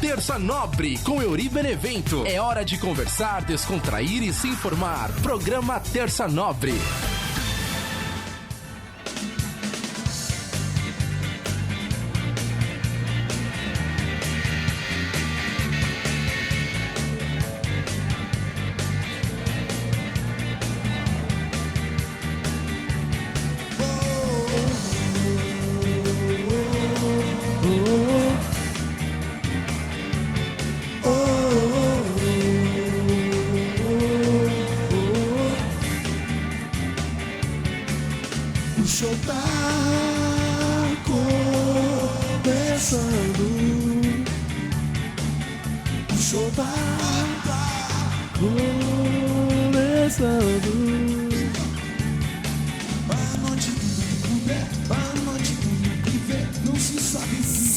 Terça Nobre com Euri Benevento. É hora de conversar, descontrair e se informar. Programa Terça Nobre.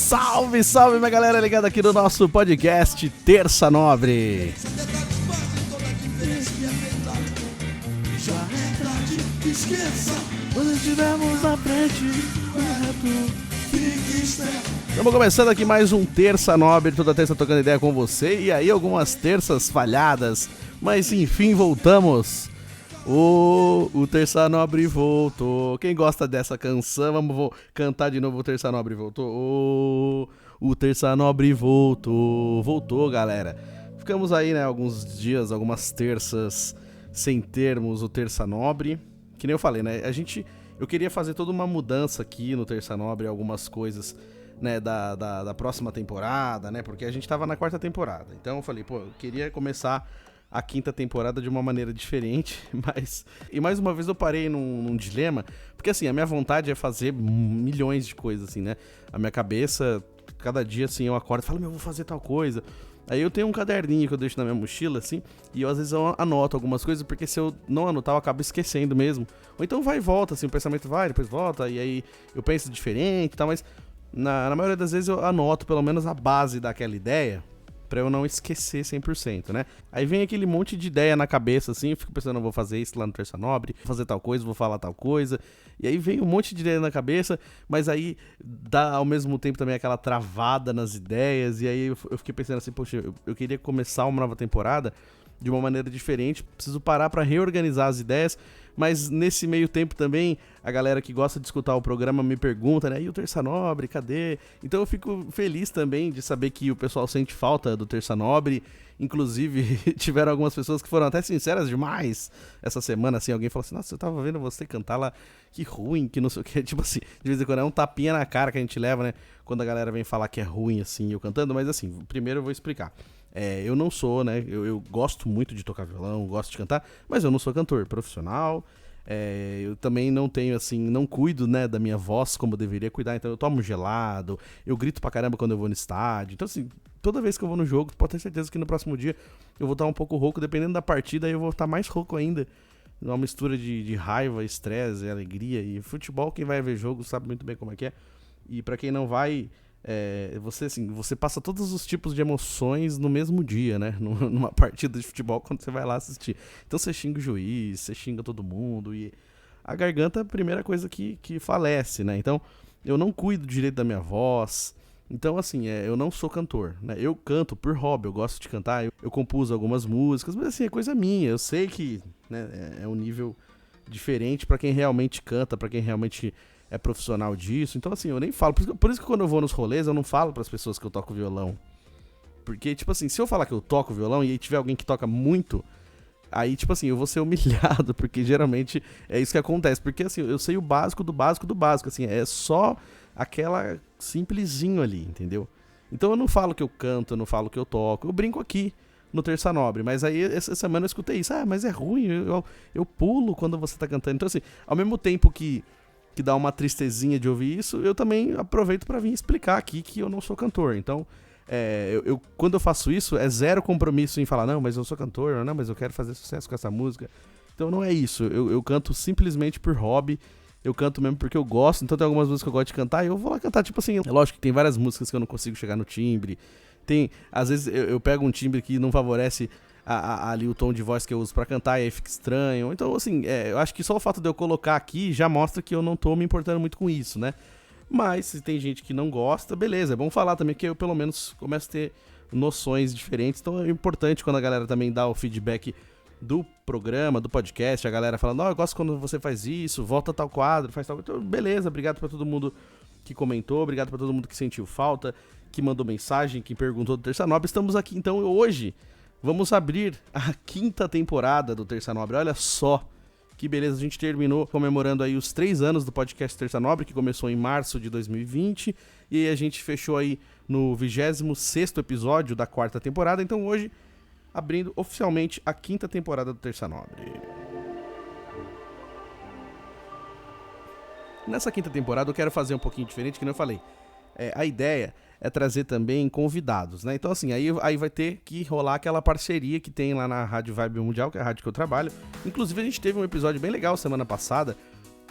Salve, salve, minha galera ligada aqui no nosso podcast Terça Nobre. Estamos começando aqui mais um Terça Nobre, toda terça trocando ideia com você. E aí algumas terças falhadas, mas enfim voltamos. O Terça Nobre voltou. Quem gosta dessa canção, vou cantar de novo. O Terça Nobre voltou. O Terça Nobre voltou. Voltou, galera. Ficamos aí, né, alguns dias, algumas terças sem termos o Terça Nobre. Que nem eu falei, né, eu queria fazer toda uma mudança aqui no Terça Nobre, algumas coisas, né, da próxima temporada, né, porque a gente tava na 4ª temporada. Então eu falei, eu queria começar a 5ª temporada de uma maneira diferente, mas... E mais uma vez eu parei num dilema, porque assim, a minha vontade é fazer milhões de coisas, assim, né? A minha cabeça, cada dia, assim, eu acordo e falo, eu vou fazer tal coisa. Aí eu tenho um caderninho que eu deixo na minha mochila, assim, e às vezes eu anoto algumas coisas, porque se eu não anotar, eu acabo esquecendo mesmo. Ou então vai e volta, assim, o pensamento vai, depois volta, e aí eu penso diferente e tal, mas na maioria das vezes eu anoto pelo menos a base daquela ideia, pra eu não esquecer 100%, né? Aí vem aquele monte de ideia na cabeça, assim, eu fico pensando, eu vou fazer isso lá no Terça Nobre, vou fazer tal coisa, vou falar tal coisa, e aí vem um monte de ideia na cabeça, mas aí dá ao mesmo tempo também aquela travada nas ideias, e aí eu fiquei pensando assim, poxa, eu queria começar uma nova temporada de uma maneira diferente, preciso parar pra reorganizar as ideias, mas nesse meio tempo também, a galera que gosta de escutar o programa me pergunta, né, e o Terça Nobre, cadê? Então eu fico feliz também de saber que o pessoal sente falta do Terça Nobre, inclusive tiveram algumas pessoas que foram até sinceras demais essa semana, assim, alguém falou assim, nossa, eu tava vendo você cantar lá, que ruim, que não sei o que, tipo assim, de vez em quando é um tapinha na cara que a gente leva, né, quando a galera vem falar que é ruim, assim, eu cantando, mas assim, primeiro eu vou explicar. Eu não sou, né, eu gosto muito de tocar violão, gosto de cantar, mas eu não sou cantor profissional, eu também não tenho, assim, não cuido, né, da minha voz como eu deveria cuidar, então eu tomo gelado, eu grito pra caramba quando eu vou no estádio, então assim, toda vez que eu vou no jogo, pode ter certeza que no próximo dia eu vou estar um pouco rouco, dependendo da partida, aí eu vou estar mais rouco ainda, uma mistura de raiva, estresse, alegria, e futebol, quem vai ver jogo sabe muito bem como é que é, e pra quem não vai... você passa todos os tipos de emoções no mesmo dia, né? Numa partida de futebol, quando você vai lá assistir. Então você xinga o juiz, você xinga todo mundo, e a garganta é a primeira coisa que falece, né? Então eu não cuido direito da minha voz. Então, assim, eu não sou cantor, né? Eu canto por hobby, eu gosto de cantar, eu compus algumas músicas, mas assim, é coisa minha. Eu sei que, né, é um nível diferente pra quem realmente canta, pra quem realmente é profissional disso. Então, assim, eu nem falo. Por isso que quando eu vou nos rolês, eu não falo pras pessoas que eu toco violão. Porque, tipo assim, se eu falar que eu toco violão e aí tiver alguém que toca muito, aí, tipo assim, eu vou ser humilhado, porque geralmente é isso que acontece. Porque, assim, eu sei o básico do básico do básico, assim, é só aquela simplesinho ali, entendeu? Então eu não falo que eu canto, eu não falo que eu toco, eu brinco aqui no Terça Nobre, mas aí essa semana eu escutei isso, mas é ruim, eu pulo quando você tá cantando. Então, assim, ao mesmo tempo que dá uma tristezinha de ouvir isso, eu também aproveito pra vir explicar aqui que eu não sou cantor. Então, quando eu faço isso, é zero compromisso em falar, não, mas eu sou cantor, não, mas eu quero fazer sucesso com essa música. Então não é isso, eu canto simplesmente por hobby, eu canto mesmo porque eu gosto, então tem algumas músicas que eu gosto de cantar e eu vou lá cantar, tipo assim, é lógico que tem várias músicas que eu não consigo chegar no timbre, às vezes eu pego um timbre que não favorece ali o tom de voz que eu uso pra cantar e aí fica estranho. Então, assim, eu acho que só o fato de eu colocar aqui já mostra que eu não tô me importando muito com isso, né? Mas se tem gente que não gosta, beleza, é bom falar também que eu pelo menos começo a ter noções diferentes, então é importante quando a galera também dá o feedback do programa, do podcast, a galera falando, eu gosto quando você faz isso, volta a tal quadro, faz tal... Então, beleza, obrigado pra todo mundo que comentou, obrigado pra todo mundo que sentiu falta, que mandou mensagem, que perguntou do Terça Nobre. Estamos aqui, então, hoje, vamos abrir a 5ª temporada do Terça Nobre. Olha só que beleza, a gente terminou comemorando aí os 3 anos do podcast Terça Nobre, que começou em março de 2020, e a gente fechou aí no 26º episódio da 4ª temporada, então hoje, abrindo oficialmente a 5ª temporada do Terça Nobre. Nessa 5ª temporada eu quero fazer um pouquinho diferente, que nem eu falei. A ideia é trazer também convidados, né? Então assim, aí vai ter que rolar aquela parceria que tem lá na Rádio Vibe Mundial, que é a rádio que eu trabalho. Inclusive a gente teve um episódio bem legal semana passada,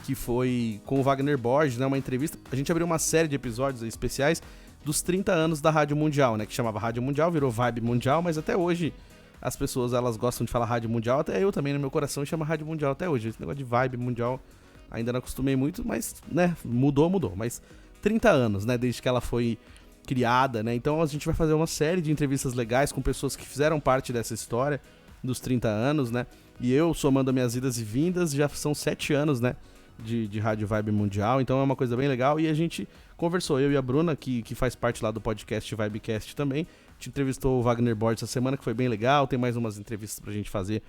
que foi com o Wagner Borges, né? Uma entrevista. A gente abriu uma série de episódios especiais dos 30 anos da Rádio Mundial, né? Que chamava Rádio Mundial, virou Vibe Mundial, mas até hoje as pessoas, elas gostam de falar Rádio Mundial, até eu também, no meu coração, chama Rádio Mundial até hoje. Esse negócio de Vibe Mundial ainda não acostumei muito, mas, né, mudou. Mas 30 anos, né, desde que ela foi criada, né? Então a gente vai fazer uma série de entrevistas legais com pessoas que fizeram parte dessa história dos 30 anos, né? E eu, somando minhas idas e vindas, já são 7 anos, né, de Rádio Vibe Mundial, então é uma coisa bem legal. E a gente conversou, eu e a Bruna, que faz parte lá do podcast Vibecast também. A gente entrevistou o Wagner Borges essa semana, que foi bem legal. Tem mais umas entrevistas pra gente fazer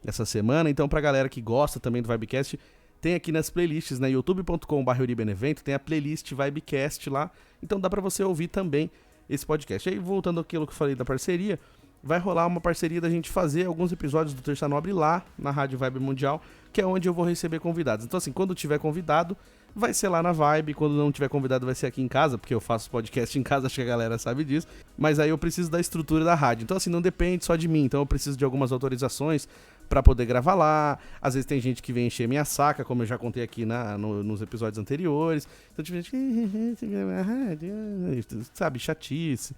essa semana. Então, pra galera que gosta também do Vibecast, tem aqui nas playlists, né, youtube.com/euribenevento, tem a playlist Vibecast lá, então dá pra você ouvir também esse podcast. Aí, voltando àquilo que eu falei da parceria, vai rolar uma parceria da gente fazer alguns episódios do Terça Nobre lá na Rádio Vibe Mundial, que é onde eu vou receber convidados. Então assim, quando tiver convidado, vai ser lá na Vibe, quando não tiver convidado vai ser aqui em casa, porque eu faço podcast em casa, acho que a galera sabe disso, mas aí eu preciso da estrutura da rádio, então assim, não depende só de mim, então eu preciso de algumas autorizações pra poder gravar lá. Às vezes tem gente que vem encher minha saca, como eu já contei aqui nos episódios anteriores, então tem gente que sabe, chatice,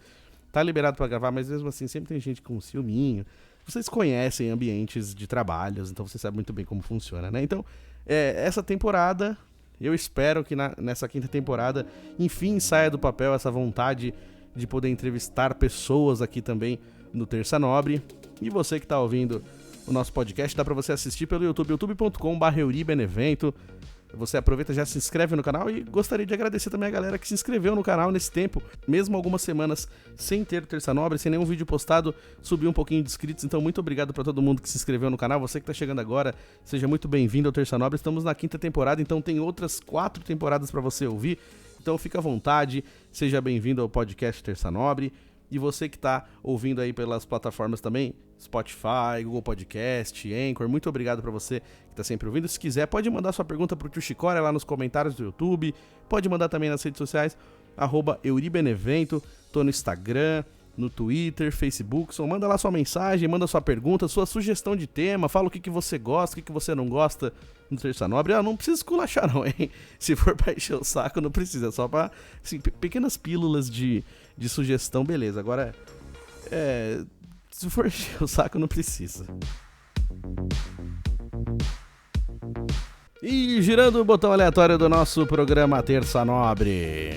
tá liberado pra gravar, mas mesmo assim sempre tem gente com ciúminho. Vocês conhecem ambientes de trabalhos, então você sabe muito bem como funciona, né? Então, essa temporada, eu espero que nessa 5ª temporada, enfim, saia do papel essa vontade de poder entrevistar pessoas aqui também no Terça Nobre. E você que tá ouvindo o nosso podcast, dá pra você assistir pelo YouTube, youtube.com/euribenevento. Você aproveita, já se inscreve no canal, e gostaria de agradecer também a galera que se inscreveu no canal nesse tempo, mesmo algumas semanas sem ter Terça Nobre, sem nenhum vídeo postado, subiu um pouquinho de inscritos, então muito obrigado pra todo mundo que se inscreveu no canal. Você que tá chegando agora, seja muito bem-vindo ao Terça Nobre. Estamos na 5ª temporada, então tem outras 4 temporadas pra você ouvir, então fica à vontade, seja bem-vindo ao podcast Terça Nobre. E você que tá ouvindo aí pelas plataformas também, Spotify, Google Podcast, Anchor, muito obrigado pra você que tá sempre ouvindo. Se quiser, pode mandar sua pergunta pro Tio Chicória lá nos comentários do YouTube, pode mandar também nas redes sociais, @euribenevento, tô no Instagram, no Twitter, Facebook, só manda lá sua mensagem, manda sua pergunta, sua sugestão de tema, fala o que você gosta, o que você não gosta no Terça Nobre. Não precisa esculachar não, hein? Se for pra encher o saco, não precisa, só pra, assim, pequenas pílulas de sugestão, beleza. Agora, se for encher o saco, não precisa. E girando o botão aleatório do nosso programa Terça Nobre.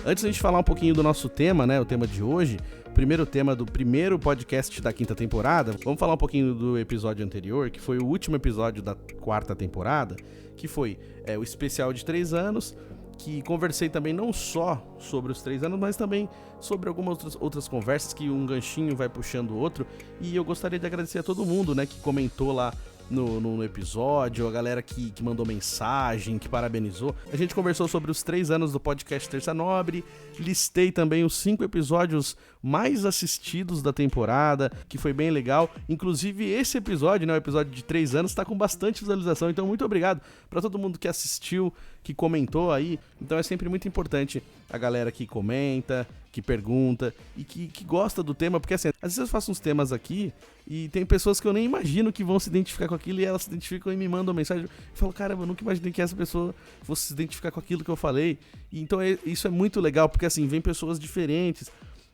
Antes da gente falar um pouquinho do nosso tema, né, o tema de hoje, primeiro tema do primeiro podcast da 5ª temporada, vamos falar um pouquinho do episódio anterior, que foi o último episódio da 4ª temporada, que foi o especial de 3 anos, que conversei também não só sobre os 3 anos, mas também sobre algumas outras conversas, que um ganchinho vai puxando o outro, e eu gostaria de agradecer a todo mundo, né, que comentou lá no episódio, a galera que mandou mensagem, que parabenizou. A gente conversou sobre os 3 anos do podcast Terça Nobre, listei também os 5 episódios mais assistidos da temporada, que foi bem legal. Inclusive esse episódio, né, o episódio de 3 anos, tá com bastante visualização, então muito obrigado pra todo mundo que assistiu, que comentou aí. Então é sempre muito importante a galera que comenta, que pergunta e que gosta do tema, porque assim, às vezes eu faço uns temas aqui e tem pessoas que eu nem imagino que vão se identificar com aquilo, e elas se identificam e me mandam mensagem. Eu falo, caramba, eu nunca imaginei que essa pessoa fosse se identificar com aquilo que eu falei. E então isso é muito legal, porque assim, vem pessoas diferentes,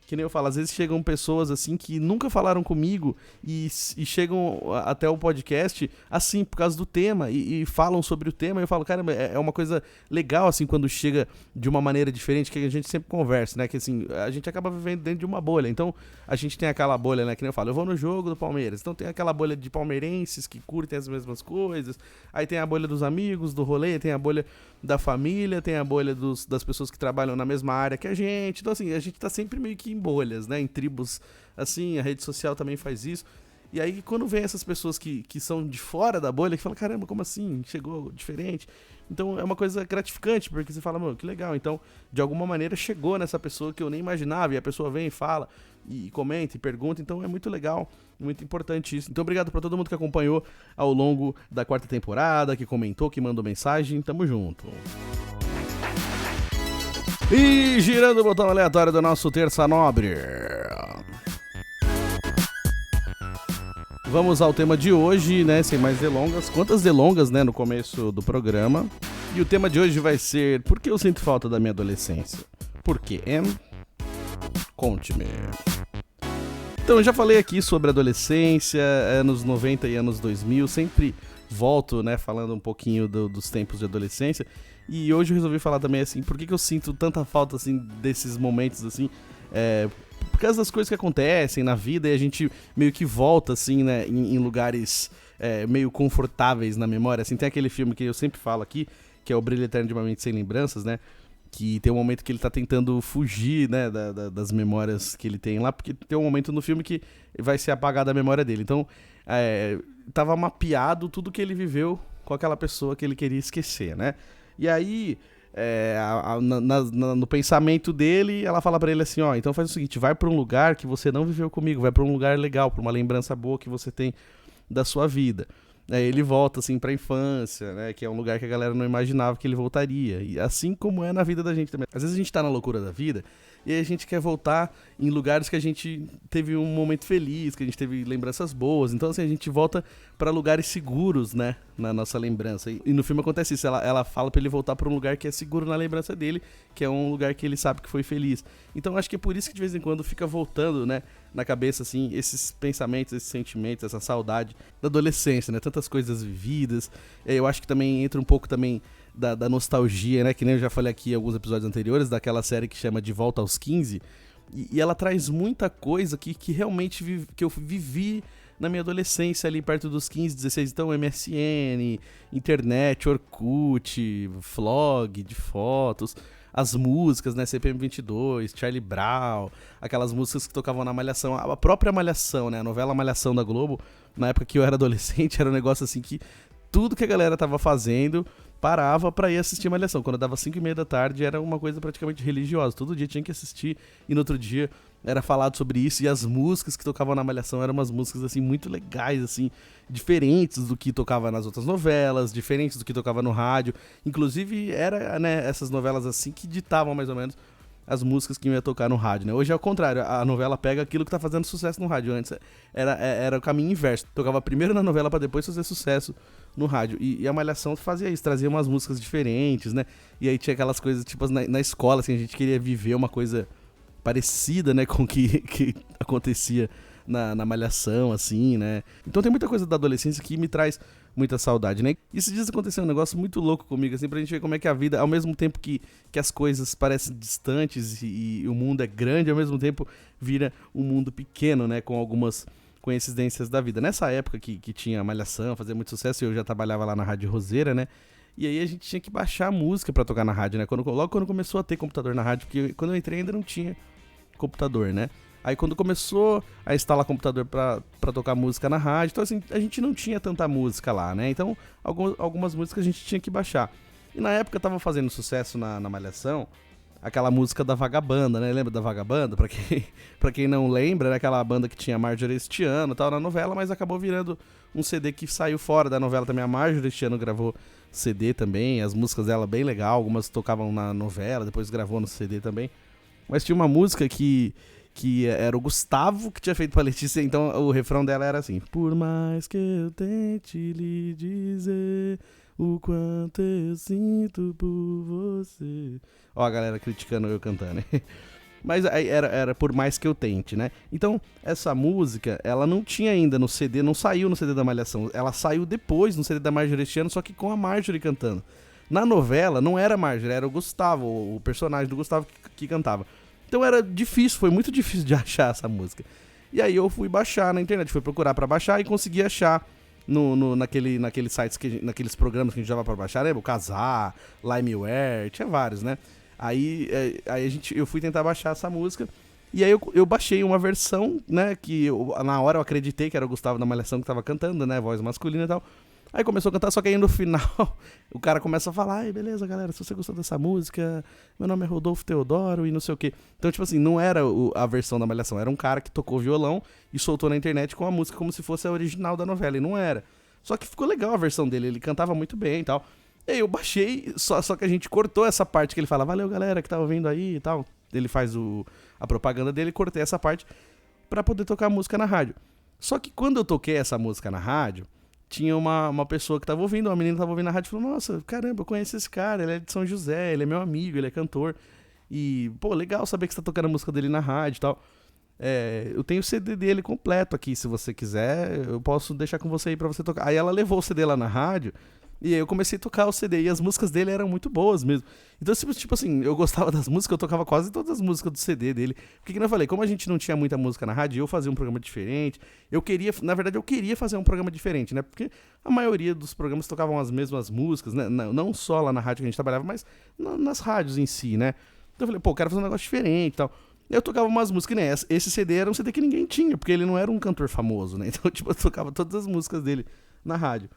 Que nem eu falo, às vezes chegam pessoas assim que nunca falaram comigo e chegam até o podcast assim, por causa do tema, e falam sobre o tema, e eu falo, caramba, é uma coisa legal assim, quando chega de uma maneira diferente, que a gente sempre conversa, né, que assim, a gente acaba vivendo dentro de uma bolha, então a gente tem aquela bolha, né, que nem eu falo, eu vou no jogo do Palmeiras, então tem aquela bolha de palmeirenses que curtem as mesmas coisas, aí tem a bolha dos amigos, do rolê, tem a bolha da família, tem a bolha das pessoas que trabalham na mesma área que a gente, então assim, a gente tá sempre meio que em bolhas, né, em tribos, assim, a rede social também faz isso, e aí quando vem essas pessoas que são de fora da bolha, que falam, caramba, como assim, chegou diferente, então é uma coisa gratificante, porque você fala, mano, que legal, então de alguma maneira chegou nessa pessoa que eu nem imaginava, e a pessoa vem e fala, e comenta e pergunta, então é muito legal, muito importante isso. Então obrigado pra todo mundo que acompanhou ao longo da 4ª temporada, que comentou, que mandou mensagem, tamo junto. E girando o botão aleatório do nosso Terça Nobre, vamos ao tema de hoje, né, sem mais delongas. Quantas delongas, né, no começo do programa. E o tema de hoje vai ser: por que eu sinto falta da minha adolescência? Por quê, hein? Conte-me. Então, eu já falei aqui sobre adolescência, anos 90 e anos 2000, sempre volto, né, falando um pouquinho dos tempos de adolescência. E hoje eu resolvi falar também, assim, por que eu sinto tanta falta, assim, desses momentos, assim, por causa das coisas que acontecem na vida, e a gente meio que volta, assim, né, em lugares meio confortáveis na memória, assim. Tem aquele filme que eu sempre falo aqui, que é O Brilho Eterno de uma Mente Sem Lembranças, né, que tem um momento que ele tá tentando fugir, né, das memórias que ele tem lá, porque tem um momento no filme que vai ser apagada a memória dele. Então, tava mapeado tudo que ele viveu com aquela pessoa que ele queria esquecer, né. E aí, no pensamento dele, ela fala pra ele assim, ó, então faz o seguinte, vai pra um lugar que você não viveu comigo, vai pra um lugar legal, pra uma lembrança boa que você tem da sua vida. Aí ele volta, assim, pra infância, né, que é um lugar que a galera não imaginava que ele voltaria, e assim como é na vida da gente também. Às vezes a gente tá na loucura da vida, e aí a gente quer voltar em lugares que a gente teve um momento feliz, que a gente teve lembranças boas, então assim, a gente volta pra lugares seguros, né, na nossa lembrança, e no filme acontece isso, ela fala pra ele voltar pra um lugar que é seguro na lembrança dele, que é um lugar que ele sabe que foi feliz. Então acho que é por isso que de vez em quando fica voltando, né, na cabeça, assim, esses pensamentos, esses sentimentos, essa saudade da adolescência, né, tantas coisas vividas. Eu acho que também entra um pouco também da nostalgia, né, que nem eu já falei aqui em alguns episódios anteriores, daquela série que chama De Volta aos 15, e ela traz muita coisa que realmente que eu vivi na minha adolescência, ali perto dos 15, 16, então MSN, internet, Orkut, vlog de fotos, as músicas, né, CPM 22, Charlie Brown, aquelas músicas que tocavam na Malhação, a própria Malhação, né, a novela Malhação da Globo, na época que eu era adolescente, era um negócio assim que tudo que a galera tava fazendo parava pra ir assistir Malhação. Quando dava 5h30 da tarde era uma coisa praticamente religiosa, todo dia tinha que assistir, e no outro dia era falado sobre isso, e as músicas que tocavam na Malhação eram umas músicas assim muito legais, assim, diferentes do que tocava nas outras novelas, diferentes do que tocava no rádio, inclusive era, né, essas novelas assim que ditavam mais ou menos as músicas que iam tocar no rádio, né? Hoje é o contrário, a novela pega aquilo que tá fazendo sucesso no rádio. Antes era o caminho inverso, tocava primeiro na novela pra depois fazer sucesso no rádio, e a Malhação fazia isso, trazia umas músicas diferentes, né? E aí tinha aquelas coisas, tipo, na escola, assim, a gente queria viver uma coisa parecida, né, com o que acontecia na Malhação, assim, né? Então tem muita coisa da adolescência que me traz muita saudade, né? E esses dias aconteceu um negócio muito louco comigo, assim, pra gente ver como é que a vida, ao mesmo tempo que as coisas parecem distantes e o mundo é grande, ao mesmo tempo vira um mundo pequeno, né, com algumas coincidências da vida. Nessa época que tinha Malhação, fazia muito sucesso, eu já trabalhava lá na Rádio Roseira, né? E aí a gente tinha que baixar a música pra tocar na rádio, né? Logo quando começou a ter computador na rádio, porque quando eu entrei ainda não tinha computador, né? Aí quando começou a instalar computador pra tocar música na rádio, então assim, a gente não tinha tanta música lá, né? Então algumas músicas a gente tinha que baixar. E na época tava fazendo sucesso na Malhação, aquela música da Vagabanda, né? Lembra da Vagabanda? Pra quem não lembra, era aquela banda que tinha Marjorie este ano e tal na novela, mas acabou virando um CD que saiu fora da novela também. A Marjorie este ano gravou CD também, as músicas dela bem legal, algumas tocavam na novela, depois gravou no CD também. Mas tinha uma música que era o Gustavo que tinha feito pra Letícia, então o refrão dela era assim: por mais que eu tente lhe dizer o quanto eu sinto por você. Ó a galera criticando eu cantando, hein? Mas aí era por mais que eu tente, né? Então, essa música, ela não tinha ainda no CD, não saiu no CD da Malhação. Ela saiu depois no CD da Marjorie este ano, só que com a Marjorie cantando. Na novela, não era a Marjorie, era o Gustavo, o personagem do Gustavo que cantava. Então era difícil, foi muito difícil de achar essa música. E aí eu fui baixar na internet, fui procurar pra baixar e consegui achar naqueles sites, naqueles programas que a gente usava pra baixar, lembra? O Kazaa, Limeware, tinha vários, né? Aí eu fui tentar baixar essa música. E aí eu baixei uma versão, né? Que na hora eu acreditei que era o Gustavo da Malhação que tava cantando, né? Voz masculina e tal. Aí começou a cantar, só que aí no final o cara começa a falar: ai, beleza, galera, se você gostou dessa música, meu nome é Rodolfo Teodoro e não sei o quê. Então, tipo assim, não era a versão da Malhação, era um cara que tocou violão e soltou na internet com a música como se fosse a original da novela, e não era. Só que ficou legal a versão dele, ele cantava muito bem e tal. E aí eu baixei, só que a gente cortou essa parte que ele fala: valeu, galera, que tá ouvindo aí e tal. Ele faz a propaganda dele, cortei essa parte pra poder tocar a música na rádio. Só que quando eu toquei essa música na rádio, tinha uma pessoa que tava ouvindo, uma menina tava ouvindo na rádio e falou: nossa, caramba, eu conheço esse cara, ele é de São José, ele é meu amigo, ele é cantor. E, pô, legal saber que você tá tocando a música dele na rádio e tal. Eu tenho o CD dele completo aqui, se você quiser, eu posso deixar com você aí pra você tocar. Aí ela levou o CD lá na rádio, e aí eu comecei a tocar o CD, e as músicas dele eram muito boas mesmo. Então, tipo assim, eu gostava das músicas, eu tocava quase todas as músicas do CD dele. Porque, como eu falei, como a gente não tinha muita música na rádio, eu fazia um programa diferente. Na verdade, eu queria fazer um programa diferente, né? Porque a maioria dos programas tocavam as mesmas músicas, né? Não só lá na rádio que a gente trabalhava, mas nas rádios em si, né? Então eu falei, pô, eu quero fazer um negócio diferente e tal. Eu tocava umas músicas, né? Esse CD era um CD que ninguém tinha, porque ele não era um cantor famoso, né? Então, tipo, eu tocava todas as músicas dele na rádio.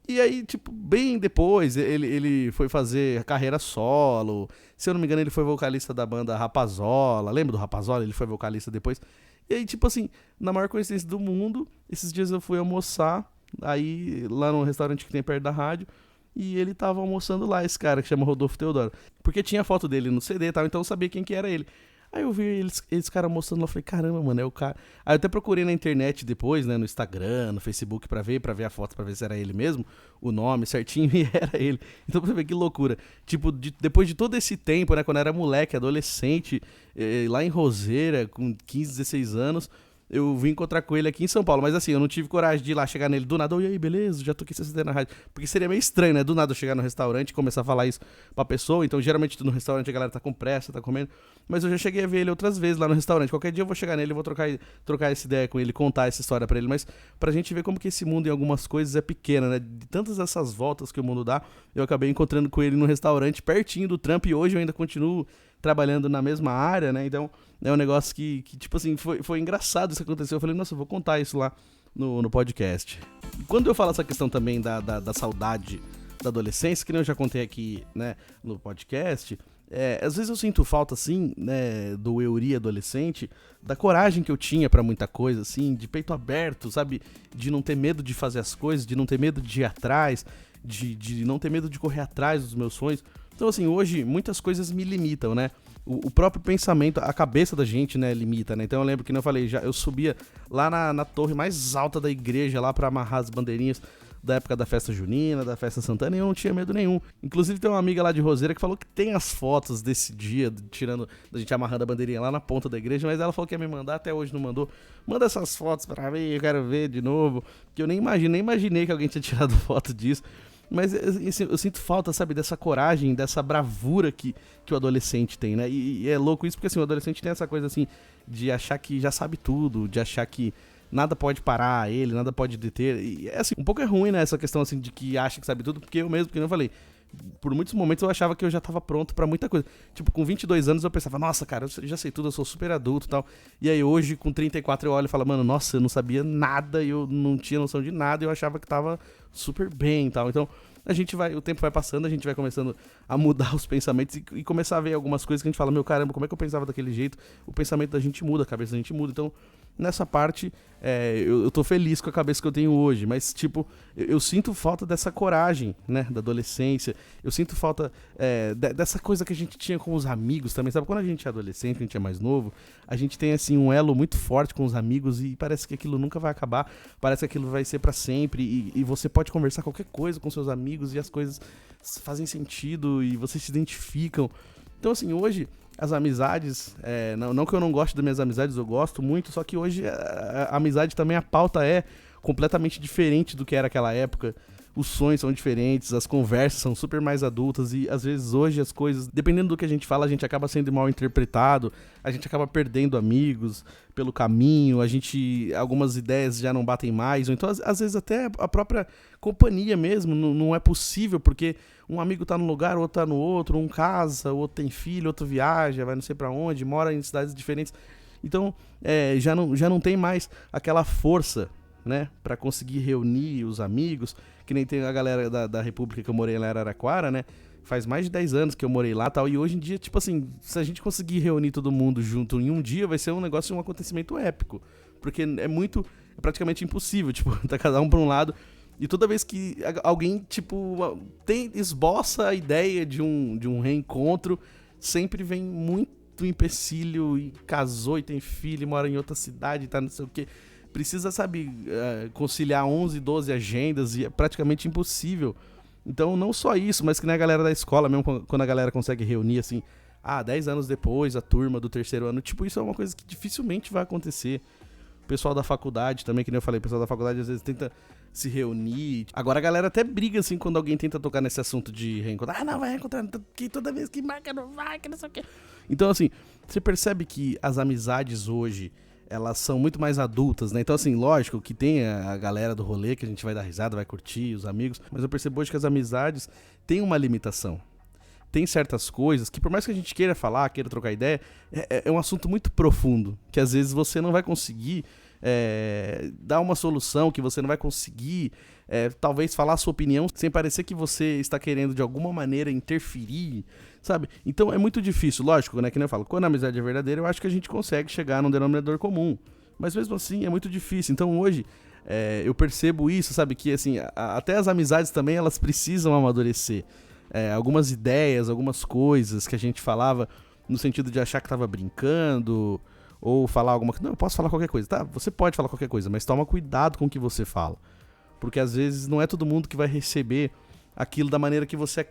E aí, tipo, bem depois, ele foi fazer carreira solo. Se eu não me engano, ele foi vocalista da banda Rapazola. Lembra do Rapazola? Ele foi vocalista depois. E aí, tipo assim, na maior coincidência do mundo, esses dias eu fui almoçar, aí lá no restaurante que tem perto da rádio, e ele tava almoçando lá, esse cara que chama Rodolfo Teodoro. Porque tinha foto dele no CD e tal, então eu sabia quem que era ele. Aí eu vi eles caras mostrando lá, eu falei, caramba, mano, é o cara. Aí eu até procurei na internet depois, né, no Instagram, no Facebook, pra ver a foto, pra ver se era ele mesmo, o nome certinho, e era ele. Então pra você ver que loucura. Tipo, depois de todo esse tempo, né, quando eu era moleque, adolescente, lá em Roseira, com 15, 16 anos, eu vim encontrar com ele aqui em São Paulo. Mas assim, eu não tive coragem de ir lá chegar nele do nada. E aí, beleza? Já toquei CCD na rádio. Porque seria meio estranho, né? Do nada eu chegar no restaurante e começar a falar isso pra pessoa. Então, geralmente, no restaurante a galera tá com pressa, tá comendo. Mas eu já cheguei a ver ele outras vezes lá no restaurante. Qualquer dia eu vou chegar nele, eu vou trocar essa ideia com ele, contar essa história pra ele. Mas pra gente ver como que esse mundo em algumas coisas é pequeno, né? De tantas essas voltas que o mundo dá, eu acabei encontrando com ele no restaurante, pertinho do trampo. E hoje eu ainda continuo trabalhando na mesma área, né? Então, é um negócio que tipo assim, foi engraçado isso que aconteceu. Eu falei, nossa, eu vou contar isso lá no podcast. E quando eu falo essa questão também da saudade da adolescência, que nem eu já contei aqui, né, no podcast, às vezes eu sinto falta, assim, né, do Euri adolescente, da coragem que eu tinha pra muita coisa, assim, de peito aberto, sabe? De não ter medo de fazer as coisas, de não ter medo de ir atrás, de não ter medo de correr atrás dos meus sonhos. Então, assim, hoje muitas coisas me limitam, né? O próprio pensamento, a cabeça da gente, né, limita, né? Então eu lembro que, eu falei, eu subia lá na torre mais alta da igreja, lá pra amarrar as bandeirinhas da época da festa junina, da festa santana, e eu não tinha medo nenhum. Inclusive tem uma amiga lá de Roseira que falou que tem as fotos desse dia, da gente amarrando a bandeirinha lá na ponta da igreja, mas ela falou que ia me mandar, até hoje não mandou. Manda essas fotos pra mim, eu quero ver de novo, que eu nem imaginei que alguém tinha tirado foto disso. Mas eu sinto falta, sabe, dessa coragem, dessa bravura que o adolescente tem, né? E é louco isso, porque assim, o adolescente tem essa coisa assim, de achar que já sabe tudo, de achar que nada pode parar ele, nada pode deter. E é assim, um pouco é ruim, né, essa questão assim de que acha que sabe tudo, porque eu mesmo, porque eu falei, por muitos momentos eu achava que eu já tava pronto pra muita coisa. Tipo, com 22 anos eu pensava, nossa, cara, eu já sei tudo, eu sou super adulto e tal. E aí hoje, com 34, eu olho e falo, mano, nossa, eu não sabia nada, eu não tinha noção de nada, e eu achava que tava super bem e tal. Então, o tempo vai passando, a gente vai começando a mudar os pensamentos e começar a ver algumas coisas que a gente fala, meu caramba, como é que eu pensava daquele jeito? O pensamento da gente muda, a cabeça da gente muda. Então, nessa parte, eu tô feliz com a cabeça que eu tenho hoje, mas, tipo, eu sinto falta dessa coragem, né, da adolescência. Eu sinto falta dessa coisa que a gente tinha com os amigos também, sabe? Quando a gente é adolescente, a gente é mais novo, a gente tem, assim, um elo muito forte com os amigos e parece que aquilo nunca vai acabar, parece que aquilo vai ser pra sempre e você pode conversar qualquer coisa com seus amigos e as coisas fazem sentido e vocês se identificam. Então, assim, hoje, as amizades, não que eu não goste das minhas amizades, eu gosto muito, só que hoje a amizade também, a pauta é completamente diferente do que era aquela época. Os sonhos são diferentes, as conversas são super mais adultas e às vezes hoje as coisas, dependendo do que a gente fala, a gente acaba sendo mal interpretado, a gente acaba perdendo amigos pelo caminho, algumas ideias já não batem mais, ou então às vezes até a própria companhia mesmo não é possível, porque um amigo tá num lugar, o outro tá no outro, um casa, o outro tem filho, outro viaja, vai não sei pra onde, mora em cidades diferentes. Então já não tem mais aquela força, né, pra conseguir reunir os amigos, que nem tem a galera da República que eu morei lá em Araraquara, né, faz mais de 10 anos que eu morei lá e tal, e hoje em dia, tipo assim, se a gente conseguir reunir todo mundo junto em um dia, vai ser um negócio, um acontecimento épico, porque é praticamente impossível, tipo, tá cada um pra um lado, e toda vez que alguém, tipo, esboça a ideia de um reencontro, sempre vem muito empecilho, e casou, e tem filho, e mora em outra cidade, tá não sei o quê. Precisa, sabe, conciliar 11, 12 agendas e é praticamente impossível. Então, não só isso, mas que nem a galera da escola mesmo, quando a galera consegue reunir, assim, 10 anos depois, a turma do terceiro ano, tipo, isso é uma coisa que dificilmente vai acontecer. O pessoal da faculdade também, que nem eu falei, o pessoal da faculdade às vezes tenta se reunir. Agora a galera até briga, assim, quando alguém tenta tocar nesse assunto de reencontrar. Não, vai reencontrar, que toda vez que marca não vai, que não sei o quê. Então, assim, você percebe que as amizades hoje, elas são muito mais adultas, né? Então, assim, lógico que tem a galera do rolê que a gente vai dar risada, vai curtir, os amigos, mas eu percebo hoje que as amizades têm uma limitação. Tem certas coisas que, por mais que a gente queira falar, queira trocar ideia, é um assunto muito profundo, que às vezes você não vai conseguir dar uma solução, que você não vai conseguir, talvez, falar a sua opinião sem parecer que você está querendo, de alguma maneira, interferir, sabe? Então é muito difícil, lógico, né? Que nem eu falo, quando a amizade é verdadeira, eu acho que a gente consegue chegar num denominador comum. Mas mesmo assim, é muito difícil. Então hoje, eu percebo isso, sabe? Que assim, até as amizades também, elas precisam amadurecer. Algumas ideias, algumas coisas que a gente falava no sentido de achar que tava brincando, ou falar alguma coisa. Não, eu posso falar qualquer coisa, tá? Você pode falar qualquer coisa, mas toma cuidado com o que você fala. Porque às vezes não é todo mundo que vai receber aquilo da maneira que você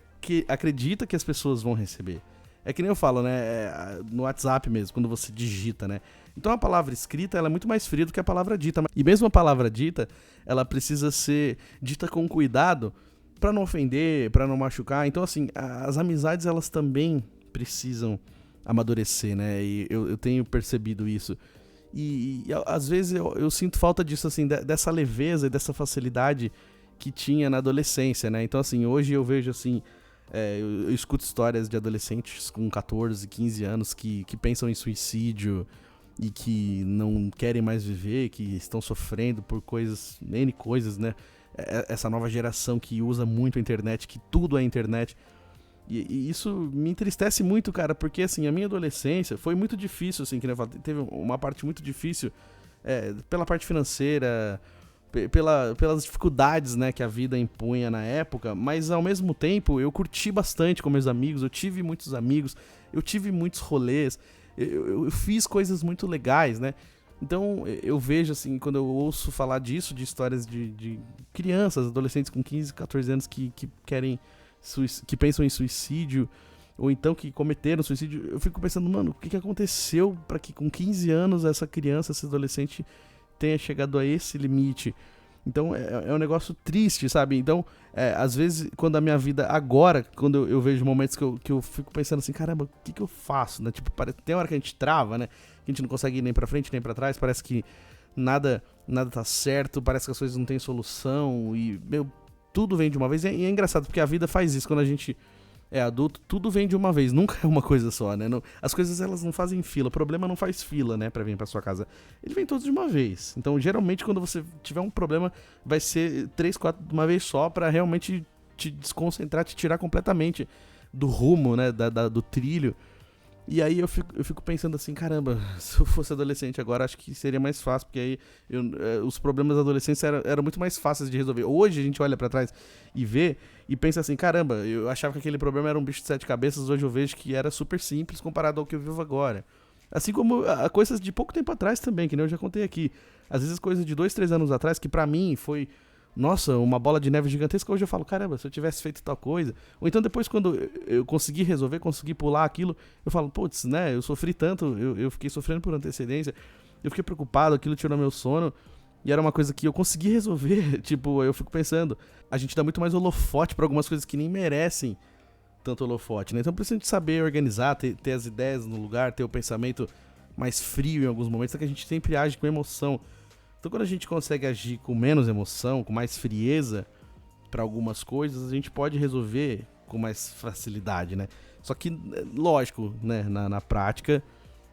acredita que as pessoas vão receber. É que nem eu falo, né? No WhatsApp mesmo, quando você digita, né? Então a palavra escrita, ela é muito mais fria do que a palavra dita. E mesmo a palavra dita, ela precisa ser dita com cuidado pra não ofender, pra não machucar. Então, assim, as amizades, elas também precisam amadurecer, né? E eu tenho percebido isso. E às vezes eu sinto falta disso, assim, dessa leveza e dessa facilidade que tinha na adolescência, né? Então, assim, hoje eu vejo, assim, eu escuto histórias de adolescentes com 14, 15 anos que pensam em suicídio e que não querem mais viver, que estão sofrendo por N coisas, né? Essa nova geração que usa muito a internet, que tudo é internet. E isso me entristece muito, cara, porque, assim, a minha adolescência foi muito difícil, assim, que eu falo, teve uma parte muito difícil pela parte financeira, pelas dificuldades, né, que a vida impunha na época, mas ao mesmo tempo eu curti bastante com meus amigos, eu tive muitos amigos, eu tive muitos rolês, eu fiz coisas muito legais, né? Então eu vejo, assim, quando eu ouço falar disso, de histórias de crianças, adolescentes com 15, 14 anos que pensam em suicídio, ou então que cometeram suicídio, eu fico pensando, mano, o que aconteceu para que com 15 anos essa criança, esse adolescente tenha chegado a esse limite? Então é um negócio triste, sabe? Então, às vezes, quando a minha vida agora, quando eu vejo momentos que eu fico pensando assim, caramba, o que eu faço, né? Tipo, tem hora que a gente trava, né? Que a gente não consegue ir nem pra frente, nem pra trás, parece que nada tá certo, parece que as coisas não têm solução e, tudo vem de uma vez. E é engraçado, porque a vida faz isso, quando a gente é adulto, tudo vem de uma vez, nunca é uma coisa só, né? Não, as coisas, elas não fazem fila, o problema não faz fila, né, pra vir pra sua casa. Ele vem todos de uma vez. Então, geralmente, quando você tiver um problema, vai ser 3, 4 de uma vez só, pra realmente te desconcentrar, te tirar completamente do rumo, né, do trilho. E aí eu fico pensando assim, caramba, se eu fosse adolescente agora, acho que seria mais fácil, porque aí os problemas da adolescência eram muito mais fáceis de resolver. Hoje a gente olha pra trás e vê e pensa assim, caramba, eu achava que aquele problema era um bicho de 7 cabeças, hoje eu vejo que era super simples comparado ao que eu vivo agora. Assim como coisas de pouco tempo atrás também, que nem eu já contei aqui. Às vezes coisas de 2, 3 anos atrás, que pra mim foi nossa, uma bola de neve gigantesca, hoje eu falo, caramba, se eu tivesse feito tal coisa. Ou então depois quando eu consegui resolver, consegui pular aquilo, eu falo, putz, né, eu sofri tanto, eu fiquei sofrendo por antecedência, eu fiquei preocupado, aquilo tirou meu sono, e era uma coisa que eu consegui resolver, tipo, eu fico pensando, a gente dá muito mais holofote pra algumas coisas que nem merecem tanto holofote, né? Então precisa de saber organizar, ter as ideias no lugar, ter o pensamento mais frio em alguns momentos, é que a gente sempre age com emoção. Então quando a gente consegue agir com menos emoção, com mais frieza para algumas coisas, a gente pode resolver com mais facilidade, né? Só que, lógico, né, na prática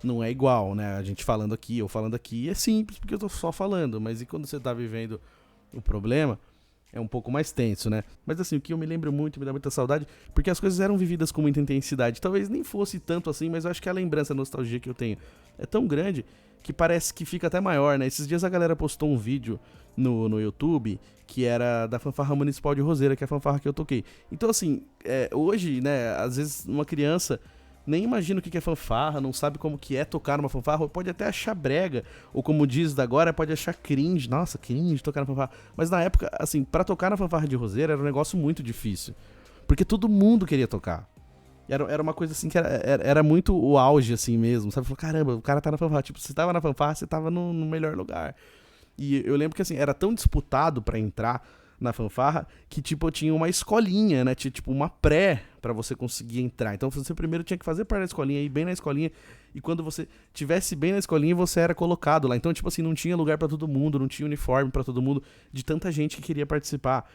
não é igual, né? A gente falando aqui, eu falando aqui, é simples porque eu tô só falando, mas e quando você tá vivendo o problema, é um pouco mais tenso, né? Mas assim, o que eu me lembro muito, me dá muita saudade, porque as coisas eram vividas com muita intensidade. Talvez nem fosse tanto assim, mas eu acho que a lembrança, a nostalgia que eu tenho é tão grande que parece que fica até maior, né? Esses dias a galera postou um vídeo no YouTube que era da Fanfarra Municipal de Roseira, que é a fanfarra que eu toquei. Então assim, hoje, né, às vezes uma criança nem imagina o que é fanfarra, não sabe como que é tocar numa fanfarra, ou pode até achar brega, ou como diz da agora, pode achar cringe, nossa, cringe tocar na fanfarra. Mas na época, assim, pra tocar na fanfarra de Roseira era um negócio muito difícil, porque todo mundo queria tocar. Era uma coisa assim que era muito o auge, assim mesmo, sabe? Falou, caramba, o cara tá na fanfarra. Tipo, você tava na fanfarra, você tava no melhor lugar. E eu lembro que, assim, era tão disputado pra entrar na fanfarra que, tipo, eu tinha uma escolinha, né? Tinha, tipo, uma pré pra você conseguir entrar. Então, você primeiro tinha que fazer parte da escolinha, ir bem na escolinha. E quando você tivesse bem na escolinha, você era colocado lá. Então, tipo assim, não tinha lugar pra todo mundo, não tinha uniforme pra todo mundo, de tanta gente que queria participar.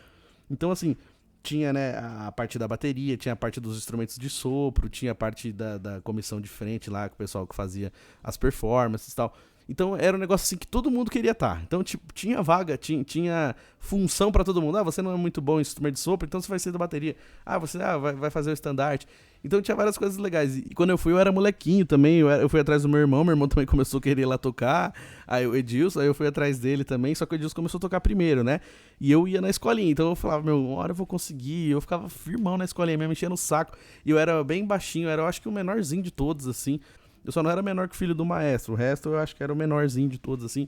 Então, assim, tinha, né, a parte da bateria, tinha a parte dos instrumentos de sopro, tinha a parte da comissão de frente lá, com o pessoal que fazia as performances e tal. Então era um negócio assim que todo mundo queria estar. Então, tipo, tinha vaga, tinha função pra todo mundo. Ah, você não é muito bom em instrumento de sopro, então você vai ser da bateria. Ah, você vai fazer o estandarte. Então tinha várias coisas legais. E quando eu era molequinho também, eu fui atrás do meu irmão também começou a querer ir lá tocar. Aí o Edilson, aí eu fui atrás dele também, só que o Edilson começou a tocar primeiro, né? E eu ia na escolinha, então eu falava, meu, uma hora eu vou conseguir. Eu ficava firmão na escolinha mesmo, enchendo o saco. E eu era bem baixinho, eu acho que o menorzinho de todos, assim. Eu só não era menor que o filho do maestro. O resto eu acho que era o menorzinho de todos, assim.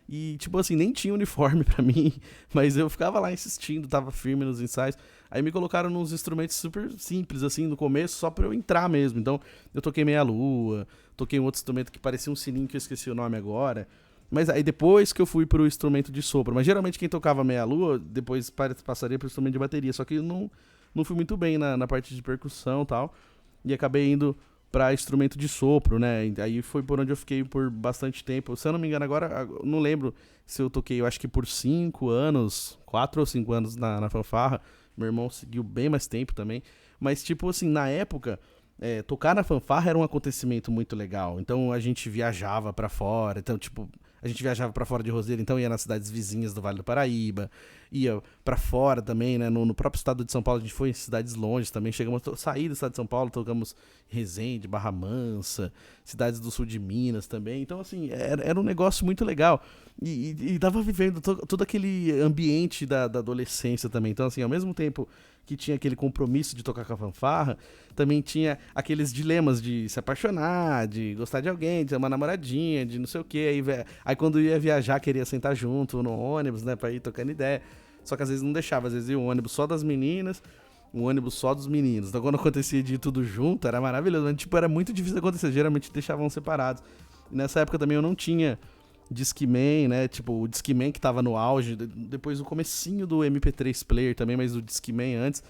E, tipo assim, nem tinha uniforme pra mim. Mas eu ficava lá insistindo, tava firme nos ensaios. Aí me colocaram nos instrumentos super simples, assim, no começo, só pra eu entrar mesmo. Então, eu toquei meia-lua, toquei um outro instrumento que parecia um sininho, que eu esqueci o nome agora. Mas aí depois que eu fui pro instrumento de sopro. Mas geralmente quem tocava meia-lua, depois passaria pro instrumento de bateria. Só que eu não fui muito bem na parte de percussão e tal. E acabei indo pra instrumento de sopro, né? Aí foi por onde eu fiquei por bastante tempo. Se eu não me engano agora, não lembro se eu toquei, eu acho que por 5 anos, 4 ou 5 anos na fanfarra. Meu irmão seguiu bem mais tempo também. Mas, tipo assim, na época, tocar na fanfarra era um acontecimento muito legal. Então a gente viajava pra fora. Então, tipo, a gente viajava pra fora de Roseira, então ia nas cidades vizinhas do Vale do Paraíba, ia pra fora também, né? No próprio estado de São Paulo, a gente foi em cidades longe também. Chegamos a sair do estado de São Paulo, tocamos Resende, Barra Mansa, cidades do sul de Minas também. Então, assim, era um negócio muito legal. E tava vivendo todo aquele ambiente da adolescência também. Então, assim, ao mesmo tempo que tinha aquele compromisso de tocar com a fanfarra, também tinha aqueles dilemas de se apaixonar, de gostar de alguém, de ter uma namoradinha, de não sei o quê. Aí quando ia viajar, queria sentar junto no ônibus, né, pra ir tocando ideia. Só que às vezes não deixava, às vezes ia o ônibus só das meninas, o ônibus só dos meninos. Então quando acontecia de ir tudo junto, era maravilhoso. Mas, tipo, era muito difícil acontecer, geralmente deixavam separados. E nessa época também eu não tinha Discman, né, tipo, o Discman que tava no auge, depois o comecinho do MP3 Player também, mas o Discman antes.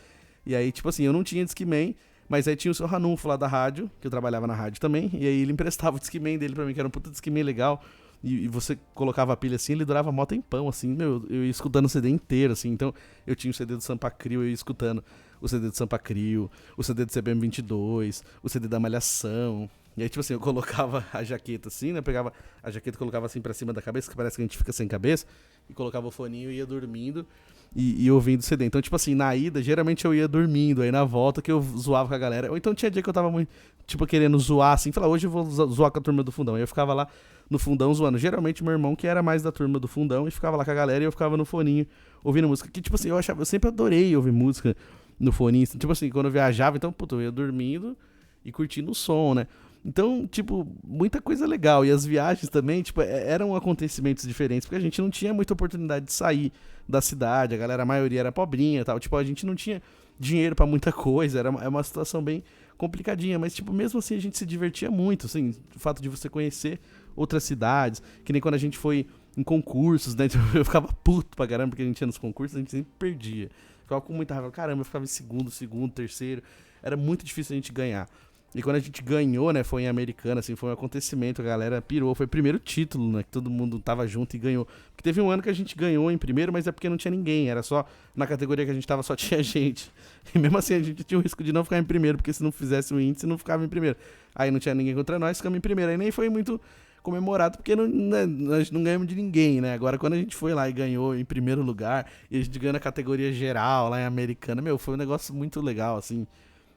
E aí, tipo assim, eu não tinha Discman, mas aí tinha o seu Ranulfo lá da rádio, que eu trabalhava na rádio também, e aí ele emprestava o Discman dele pra mim, que era um puta Discman legal, e você colocava a pilha assim, ele durava mó tempão, assim, meu, eu ia escutando o CD inteiro, assim, então eu tinha o CD do Sampa Crio, eu ia escutando o CD do Sampa Crio, o CD do CBM 22, o CD da Malhação. E aí, tipo assim, eu colocava a jaqueta assim, né? Pegava a jaqueta e colocava assim pra cima da cabeça, que parece que a gente fica sem cabeça. E colocava o foninho e ia dormindo e ouvindo o CD. Então, tipo assim, na ida, geralmente eu ia dormindo. Aí na volta que eu zoava com a galera. Ou então tinha dia que eu tava muito, tipo, querendo zoar assim. Falar, hoje eu vou zoar com a turma do fundão. Aí eu ficava lá no fundão zoando. Geralmente meu irmão, que era mais da turma do fundão, e ficava lá com a galera e eu ficava no foninho ouvindo música. Que, tipo assim, eu sempre adorei ouvir música no foninho. Tipo assim, quando eu viajava, então, puta, eu ia dormindo e curtindo o som, né? Então, tipo, muita coisa legal. E as viagens também, tipo, eram acontecimentos diferentes, porque a gente não tinha muita oportunidade de sair da cidade, a maioria era pobrinha e tal. Tipo, a gente não tinha dinheiro pra muita coisa, era uma situação bem complicadinha, mas, tipo, mesmo assim a gente se divertia muito, assim, o fato de você conhecer outras cidades, que nem quando a gente foi em concursos, né, eu ficava puto pra caramba, porque a gente ia nos concursos, a gente sempre perdia. Ficava com muita raiva, caramba, eu ficava em segundo, terceiro, era muito difícil a gente ganhar. E quando a gente ganhou, né, foi em Americana, assim, foi um acontecimento, a galera pirou, foi o primeiro título, né, que todo mundo tava junto e ganhou. Porque teve um ano que a gente ganhou em primeiro, mas é porque não tinha ninguém, era só, na categoria que a gente tava só tinha gente. E mesmo assim a gente tinha o risco de não ficar em primeiro, porque se não fizesse o índice, não ficava em primeiro. Aí não tinha ninguém contra nós, ficamos em primeiro. Aí nem foi muito comemorado, porque nós não ganhamos de ninguém, né. Agora quando a gente foi lá e ganhou em primeiro lugar, e a gente ganhou na categoria geral, lá em Americana, foi um negócio muito legal, assim.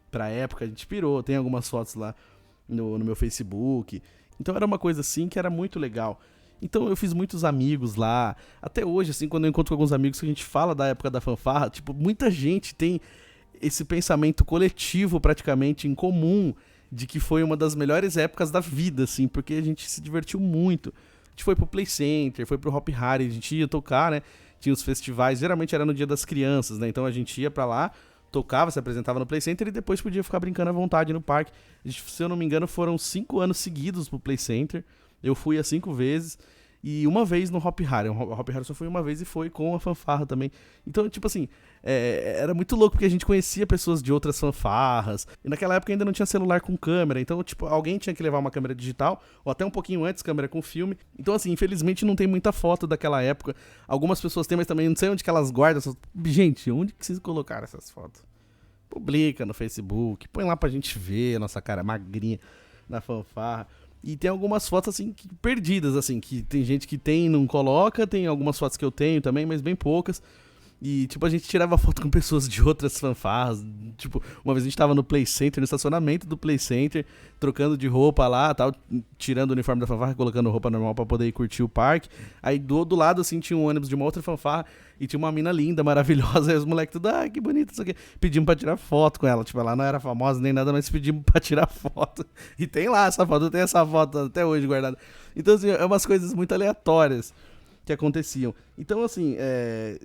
Pra época, a gente pirou, tem algumas fotos lá no meu Facebook. Então era uma coisa assim que era muito legal. Então eu fiz muitos amigos lá. Até hoje, assim, quando eu encontro com alguns amigos que a gente fala da época da fanfarra, tipo, muita gente tem esse pensamento coletivo praticamente em comum de que foi uma das melhores épocas da vida, assim, porque a gente se divertiu muito. A gente foi pro Play Center, foi pro Hop Hari, a gente ia tocar, né? Tinha os festivais, geralmente era no Dia das Crianças, né? Então a gente ia pra lá, tocava, se apresentava no Play Center e depois podia ficar brincando à vontade no parque. Se eu não me engano, foram 5 anos seguidos pro Play Center. Eu fui as 5 vezes e uma vez no Hop Hari. O Hop Hari só foi uma vez e foi com a fanfarra também. Então, tipo assim, era muito louco porque a gente conhecia pessoas de outras fanfarras. E naquela época ainda não tinha celular com câmera. Então, tipo, alguém tinha que levar uma câmera digital, ou até um pouquinho antes, câmera com filme. Então, assim, infelizmente não tem muita foto daquela época. Algumas pessoas têm, mas também não sei onde que elas guardam. Gente, onde que vocês colocaram essas fotos? Publica no Facebook, põe lá pra gente ver a nossa cara magrinha na fanfarra. E tem algumas fotos, assim, perdidas, assim, que tem gente que tem e não coloca, tem algumas fotos que eu tenho também, mas bem poucas. E, tipo, a gente tirava foto com pessoas de outras fanfarras. Tipo, uma vez a gente tava no Play Center, no estacionamento do Play Center, trocando de roupa lá, tal, tirando o uniforme da fanfarra, colocando roupa normal pra poder ir curtir o parque. Aí do lado, assim, tinha um ônibus de uma outra fanfarra e tinha uma mina linda, maravilhosa. Aí os moleques tudo, que bonito isso aqui. Pedimos pra tirar foto com ela. Tipo, ela não era famosa nem nada, mas pedimos pra tirar foto. E tem lá essa foto, eu tenho essa foto até hoje guardada. Então, assim, é umas coisas muito aleatórias que aconteciam. Então, assim,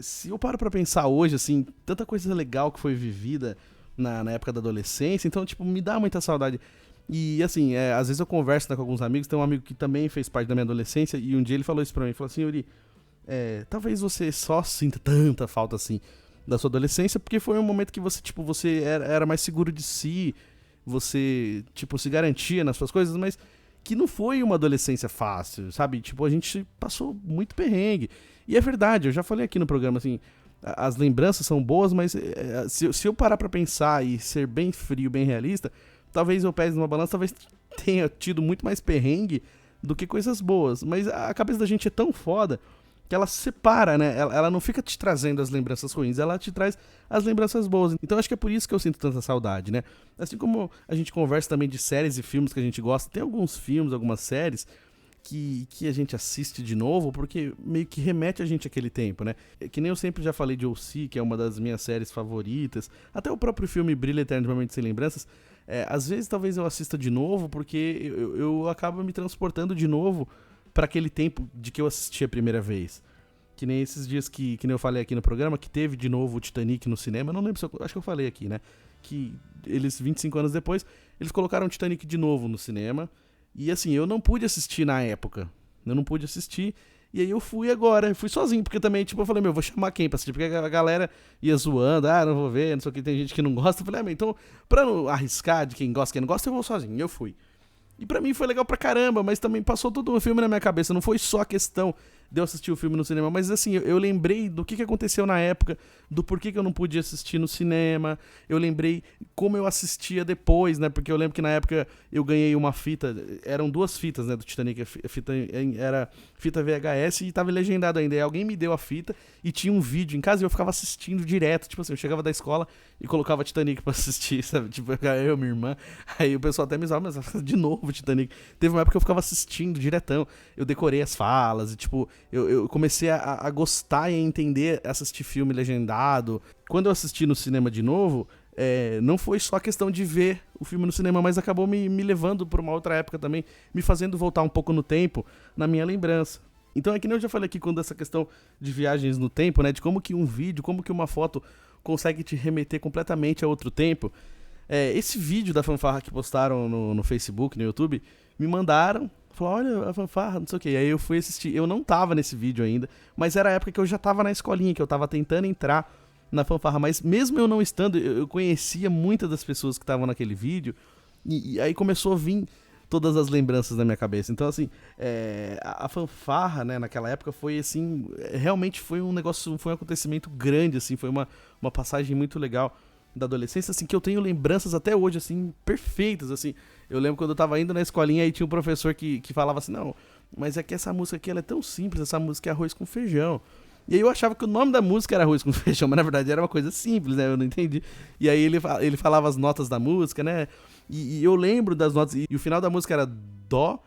se eu paro pra pensar hoje, assim, tanta coisa legal que foi vivida na época da adolescência, então, tipo, me dá muita saudade. E, assim, às vezes eu converso, né, com alguns amigos, tem um amigo que também fez parte da minha adolescência, e um dia ele falou isso pra mim, ele falou assim, Yuri, talvez você só sinta tanta falta, assim, da sua adolescência, porque foi um momento que você, tipo, você era mais seguro de si, você, tipo, se garantia nas suas coisas, mas que não foi uma adolescência fácil, sabe? Tipo, a gente passou muito perrengue. E é verdade, eu já falei aqui no programa, assim, as lembranças são boas, mas se eu parar pra pensar e ser bem frio, bem realista, talvez eu pese numa balança, talvez tenha tido muito mais perrengue do que coisas boas. Mas a cabeça da gente é tão foda que ela separa, né? Ela não fica te trazendo as lembranças ruins, ela te traz as lembranças boas. Então acho que é por isso que eu sinto tanta saudade, né? Assim como a gente conversa também de séries e filmes que a gente gosta, tem alguns filmes, algumas séries que a gente assiste de novo porque meio que remete a gente àquele tempo, né? Que nem eu sempre já falei de O.C., que é uma das minhas séries favoritas, até o próprio filme Brilha Eternamente Sem Lembranças. Às vezes talvez eu assista de novo porque eu acabo me transportando de novo para aquele tempo de que eu assisti a primeira vez. Que nem esses dias que nem eu falei aqui no programa, que teve de novo o Titanic no cinema. Eu não lembro se acho que eu falei aqui, né? Que eles, 25 anos depois, eles colocaram o Titanic de novo no cinema. E assim, eu não pude assistir na época. Eu não pude assistir. E aí eu fui agora, eu fui sozinho, porque também, tipo, eu falei, vou chamar quem pra assistir? Porque a galera ia zoando, não vou ver, não sei o que, tem gente que não gosta. Eu falei, então, pra não arriscar de quem gosta, quem não gosta, eu vou sozinho. E eu fui. E pra mim foi legal pra caramba, mas também passou todo um filme na minha cabeça. Não foi só a questão de eu assistir o filme no cinema, mas assim, eu lembrei do que aconteceu na época, do porquê que eu não podia assistir no cinema. Eu lembrei como eu assistia depois, né? Porque eu lembro que na época eu ganhei uma fita, eram 2 fitas, né, do Titanic. A fita era fita VHS e tava legendado ainda. E alguém me deu a fita e tinha um vídeo em casa e eu ficava assistindo direto. Tipo assim, eu chegava da escola e colocava Titanic pra assistir, sabe? Tipo, eu, minha irmã. Aí o pessoal até me usava, mas de novo Titanic. Teve uma época que eu ficava assistindo diretão. Eu decorei as falas e, tipo, eu comecei a gostar e a entender assistir filme legendado. Quando eu assisti no cinema de novo, não foi só questão de ver o filme no cinema, mas acabou me levando pra uma outra época também, me fazendo voltar um pouco no tempo, na minha lembrança. Então é que nem eu já falei aqui quando essa questão de viagens no tempo, né, de como que um vídeo, como que uma foto consegue te remeter completamente a outro tempo. Esse vídeo da fanfarra que postaram no Facebook, no YouTube, me mandaram, falaram, olha a fanfarra, não sei o que. Aí eu fui assistir, eu não tava nesse vídeo ainda, mas era a época que eu já tava na escolinha, que eu tava tentando entrar na fanfarra, mas mesmo eu não estando, eu conhecia muitas das pessoas que estavam naquele vídeo, e aí começou a vir todas as lembranças na minha cabeça. Então, assim, a fanfarra, né, naquela época foi, assim, realmente foi um negócio, foi um acontecimento grande, assim, foi uma passagem muito legal da adolescência, assim, que eu tenho lembranças até hoje, assim, perfeitas, assim. Eu lembro quando eu tava indo na escolinha e tinha um professor que falava assim, não, mas é que essa música aqui, ela é tão simples, essa música é arroz com feijão. E aí eu achava que o nome da música era arroz com feijão, mas na verdade era uma coisa simples, né, eu não entendi. E aí ele falava as notas da música, né, e eu lembro das notas, e o final da música era dó,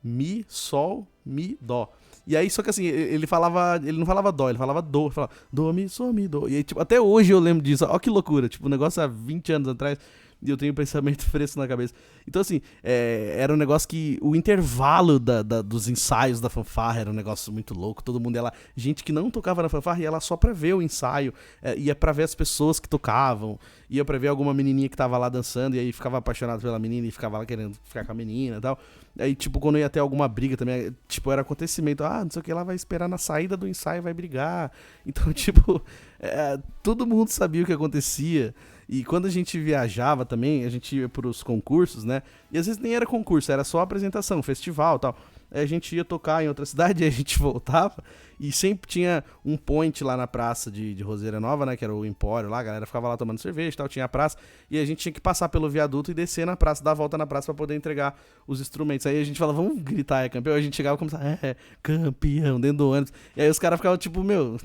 mi, sol, mi, dó. E aí, só que assim, ele não falava dó, ele falava do, ele falava do, mi, sol, mi, dó. E aí, tipo, até hoje eu lembro disso, ó que loucura, tipo, um negócio há 20 anos atrás, e eu tenho um pensamento fresco na cabeça. Então, assim, era um negócio que o intervalo dos ensaios da fanfarra era um negócio muito louco, todo mundo ia lá, gente que não tocava na fanfarra ia lá só pra ver o ensaio, ia pra ver as pessoas que tocavam, ia pra ver alguma menininha que tava lá dançando, e aí ficava apaixonado pela menina e ficava lá querendo ficar com a menina e tal. Aí, tipo, quando ia ter alguma briga também, tipo, era acontecimento, não sei o que, lá vai esperar na saída do ensaio, vai brigar. Então, tipo, todo mundo sabia o que acontecia. E quando a gente viajava também, a gente ia pros concursos, né? E às vezes nem era concurso, era só apresentação, festival e tal. Aí a gente ia tocar em outra cidade, aí a gente voltava. E sempre tinha um point lá na praça de Roseira Nova, né? Que era o Empório lá, a galera ficava lá tomando cerveja e tal, tinha a praça. E a gente tinha que passar pelo viaduto e descer na praça, dar a volta na praça pra poder entregar os instrumentos. Aí a gente falava, vamos gritar, é campeão? Aí a gente chegava e começava, campeão, dentro do ônibus. E aí os caras ficavam tipo, meu,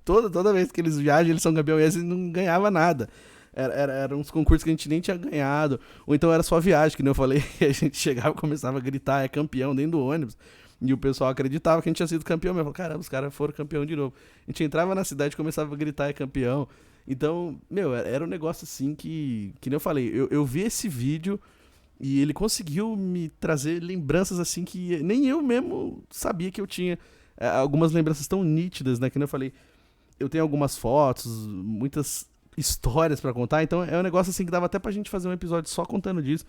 toda vez que eles viajam, eles são campeão, e eles não ganhavam nada. Eram uns concursos que a gente nem tinha ganhado. Ou então era só viagem, que nem eu falei. E a gente chegava e começava a gritar, é campeão, dentro do ônibus. E o pessoal acreditava que a gente tinha sido campeão mesmo. Caramba, os caras foram campeão de novo. A gente entrava na cidade e começava a gritar, é campeão. Então, meu, era um negócio assim que nem eu falei. Eu vi esse vídeo e ele conseguiu me trazer lembranças assim que nem eu mesmo sabia que eu tinha. Algumas lembranças tão nítidas, né? Que nem eu falei. Eu tenho algumas fotos, muitas histórias pra contar, então é um negócio assim que dava até pra gente fazer um episódio só contando disso.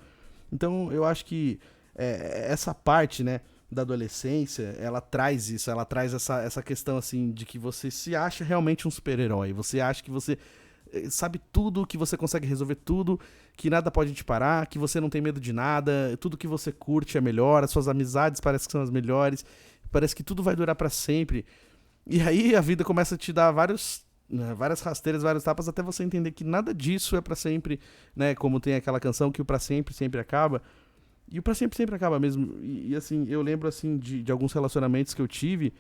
Então eu acho que essa parte, né, da adolescência, ela traz isso, ela traz essa questão assim de que você se acha realmente um super-herói, você acha que você sabe tudo, que você consegue resolver tudo, que nada pode te parar, que você não tem medo de nada, tudo que você curte é melhor, as suas amizades parecem que são as melhores, parece que tudo vai durar pra sempre. E aí a vida começa a te dar várias rasteiras, vários tapas, até você entender que nada disso é pra sempre, né? Como tem aquela canção que o pra sempre sempre acaba. E o pra sempre sempre acaba mesmo. E assim, eu lembro assim de alguns relacionamentos que eu tive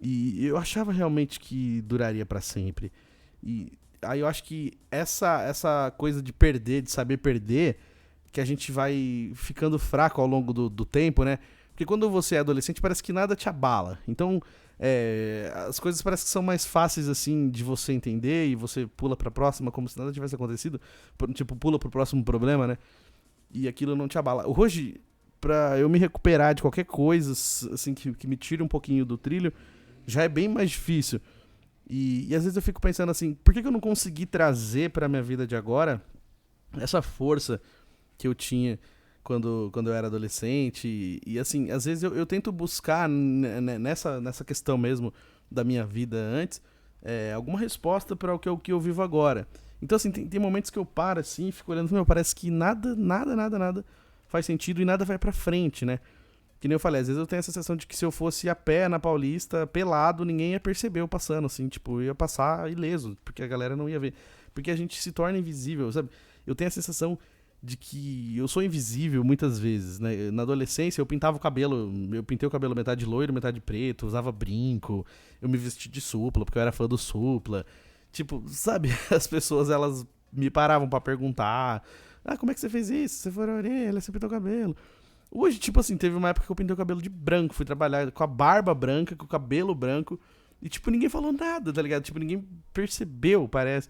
e eu achava realmente que duraria pra sempre. E aí eu acho que essa coisa de perder, de saber perder, que a gente vai ficando fraco ao longo do tempo, né? Porque quando você é adolescente parece que nada te abala. Então as coisas parecem que são mais fáceis assim de você entender e você pula pra próxima como se nada tivesse acontecido, tipo, pula pro próximo problema, né? E aquilo não te abala. Hoje, pra eu me recuperar de qualquer coisa assim que me tire um pouquinho do trilho, já é bem mais difícil. E às vezes eu fico pensando assim, por que eu não consegui trazer pra minha vida de agora essa força que eu tinha quando eu era adolescente, e assim, às vezes eu tento buscar nessa questão mesmo da minha vida antes, alguma resposta para o que eu vivo agora. Então assim, tem momentos que eu paro assim, fico olhando, meu, parece que nada faz sentido e nada vai pra frente, né? Que nem eu falei, às vezes eu tenho a sensação de que se eu fosse a pé na Paulista, pelado, ninguém ia perceber eu passando, assim, tipo, eu ia passar ileso, porque a galera não ia ver. Porque a gente se torna invisível, sabe? Eu tenho a sensação de que eu sou invisível muitas vezes, né? Na adolescência eu pintava o cabelo, eu pintei o cabelo metade loiro, metade preto, usava brinco, eu me vesti de Supla, porque eu era fã do Supla. Tipo, sabe, as pessoas, elas me paravam pra perguntar, como é que você fez isso? Você foi a orelha, você pintou o cabelo. Hoje, tipo assim, teve uma época que eu pintei o cabelo de branco, fui trabalhar com a barba branca, com o cabelo branco, e tipo, ninguém falou nada, tá ligado? Tipo, ninguém percebeu, parece.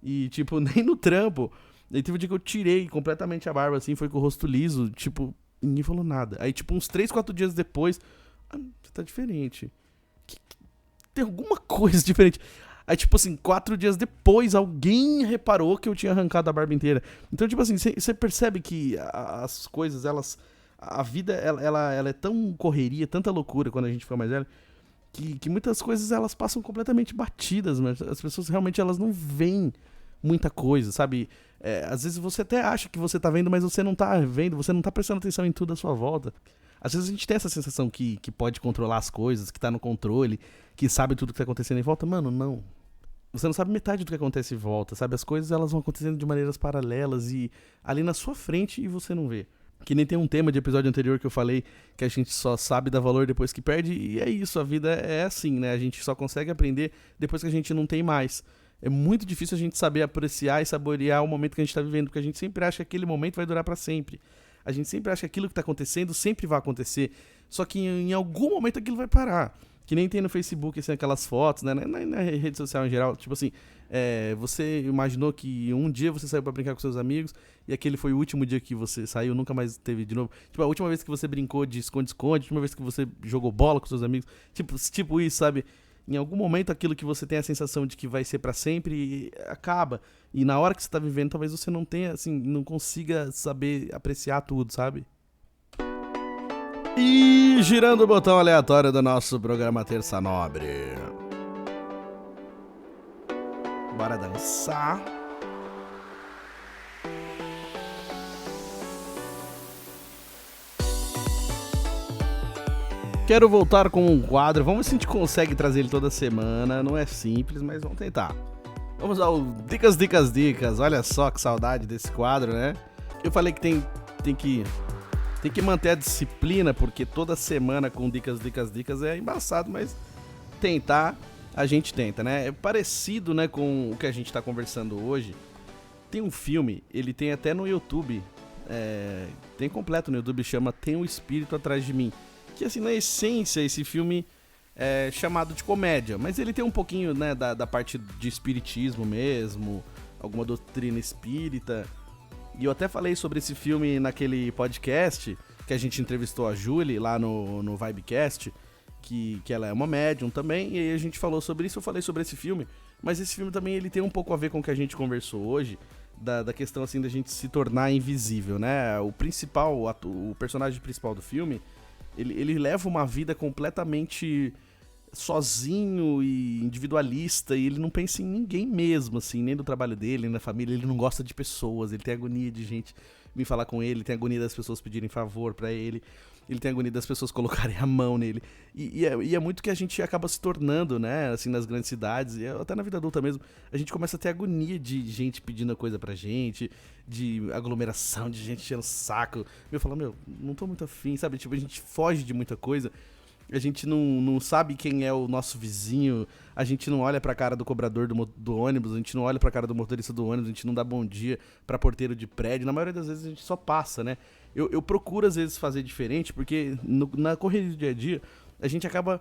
E, tipo, nem no trampo. Aí teve um dia que eu tirei completamente a barba, assim, foi com o rosto liso, tipo, ninguém falou nada. Aí, tipo, uns 3, 4 dias depois, você tá diferente. Tem alguma coisa diferente. Aí, tipo assim, 4 dias depois, alguém reparou que eu tinha arrancado a barba inteira. Então, tipo assim, você percebe que as coisas, elas... A vida, ela é tão correria, tanta loucura quando a gente fica mais velho, que muitas coisas, elas passam completamente batidas, mas as pessoas realmente, elas não veem muita coisa, sabe? Às vezes você até acha que você tá vendo, mas você não tá vendo, você não tá prestando atenção em tudo à sua volta. Às vezes a gente tem essa sensação que pode controlar as coisas, que tá no controle, que sabe tudo que tá acontecendo em volta. Mano, não. Você não sabe metade do que acontece em volta, sabe? As coisas, elas vão acontecendo de maneiras paralelas e ali na sua frente e você não vê. Que nem tem um tema de episódio anterior que eu falei que a gente só sabe dar valor depois que perde, e é isso, a vida é assim, né? A gente só consegue aprender depois que a gente não tem mais. É muito difícil a gente saber apreciar e saborear o momento que a gente tá vivendo, porque a gente sempre acha que aquele momento vai durar pra sempre. A gente sempre acha que aquilo que tá acontecendo sempre vai acontecer, só que em algum momento aquilo vai parar. Que nem tem no Facebook, assim, aquelas fotos, né? Na rede social em geral, tipo assim, você imaginou que um dia você saiu pra brincar com seus amigos e aquele foi o último dia que você saiu, nunca mais teve de novo. Tipo, a última vez que você brincou de esconde-esconde, a última vez que você jogou bola com seus amigos, tipo isso, sabe? Em algum momento aquilo que você tem a sensação de que vai ser pra sempre acaba. E na hora que você tá vivendo, talvez você não tenha, assim, não consiga saber apreciar tudo, sabe? E girando o botão aleatório do nosso programa Terça Nobre. Bora dançar. Quero voltar com um quadro. Vamos ver se a gente consegue trazer ele toda semana. Não é simples, mas vamos tentar. Vamos ao Dicas, Dicas, Dicas. Olha só que saudade desse quadro, né? Eu falei que tem que manter a disciplina, porque toda semana com dicas, dicas, dicas é embaçado, mas tentar, a gente tenta, né? É parecido, né, com o que a gente tá conversando hoje. Tem um filme, ele tem até no YouTube, tem completo no YouTube, chama Tem um Espírito Atrás de Mim. Que, assim, na essência, esse filme é chamado de comédia, mas ele tem um pouquinho, né, da parte de espiritismo mesmo, alguma doutrina espírita. E eu até falei sobre esse filme naquele podcast que a gente entrevistou a Julie lá no Vibecast, que ela é uma médium também, e aí a gente falou sobre isso, eu falei sobre esse filme, mas esse filme também ele tem um pouco a ver com o que a gente conversou hoje, da questão assim da gente se tornar invisível, né? O personagem principal do filme, ele leva uma vida completamente sozinho e individualista, e ele não pensa em ninguém mesmo, assim, nem do trabalho dele, nem da família. Ele não gosta de pessoas, ele tem agonia de gente vir falar com ele, tem agonia das pessoas pedirem favor pra ele tem agonia das pessoas colocarem a mão nele, e é muito que a gente acaba se tornando, né, assim, nas grandes cidades, e até na vida adulta mesmo, a gente começa a ter agonia de gente pedindo coisa pra gente, de aglomeração, de gente enchendo o saco. Eu falo, não tô muito afim, sabe, tipo, a gente foge de muita coisa. A gente não sabe quem é o nosso vizinho, a gente não olha pra cara do cobrador do ônibus, a gente não olha pra cara do motorista do ônibus, a gente não dá bom dia pra porteiro de prédio. Na maioria das vezes a gente só passa, né? Eu procuro às vezes fazer diferente, porque na correria do dia a dia a gente acaba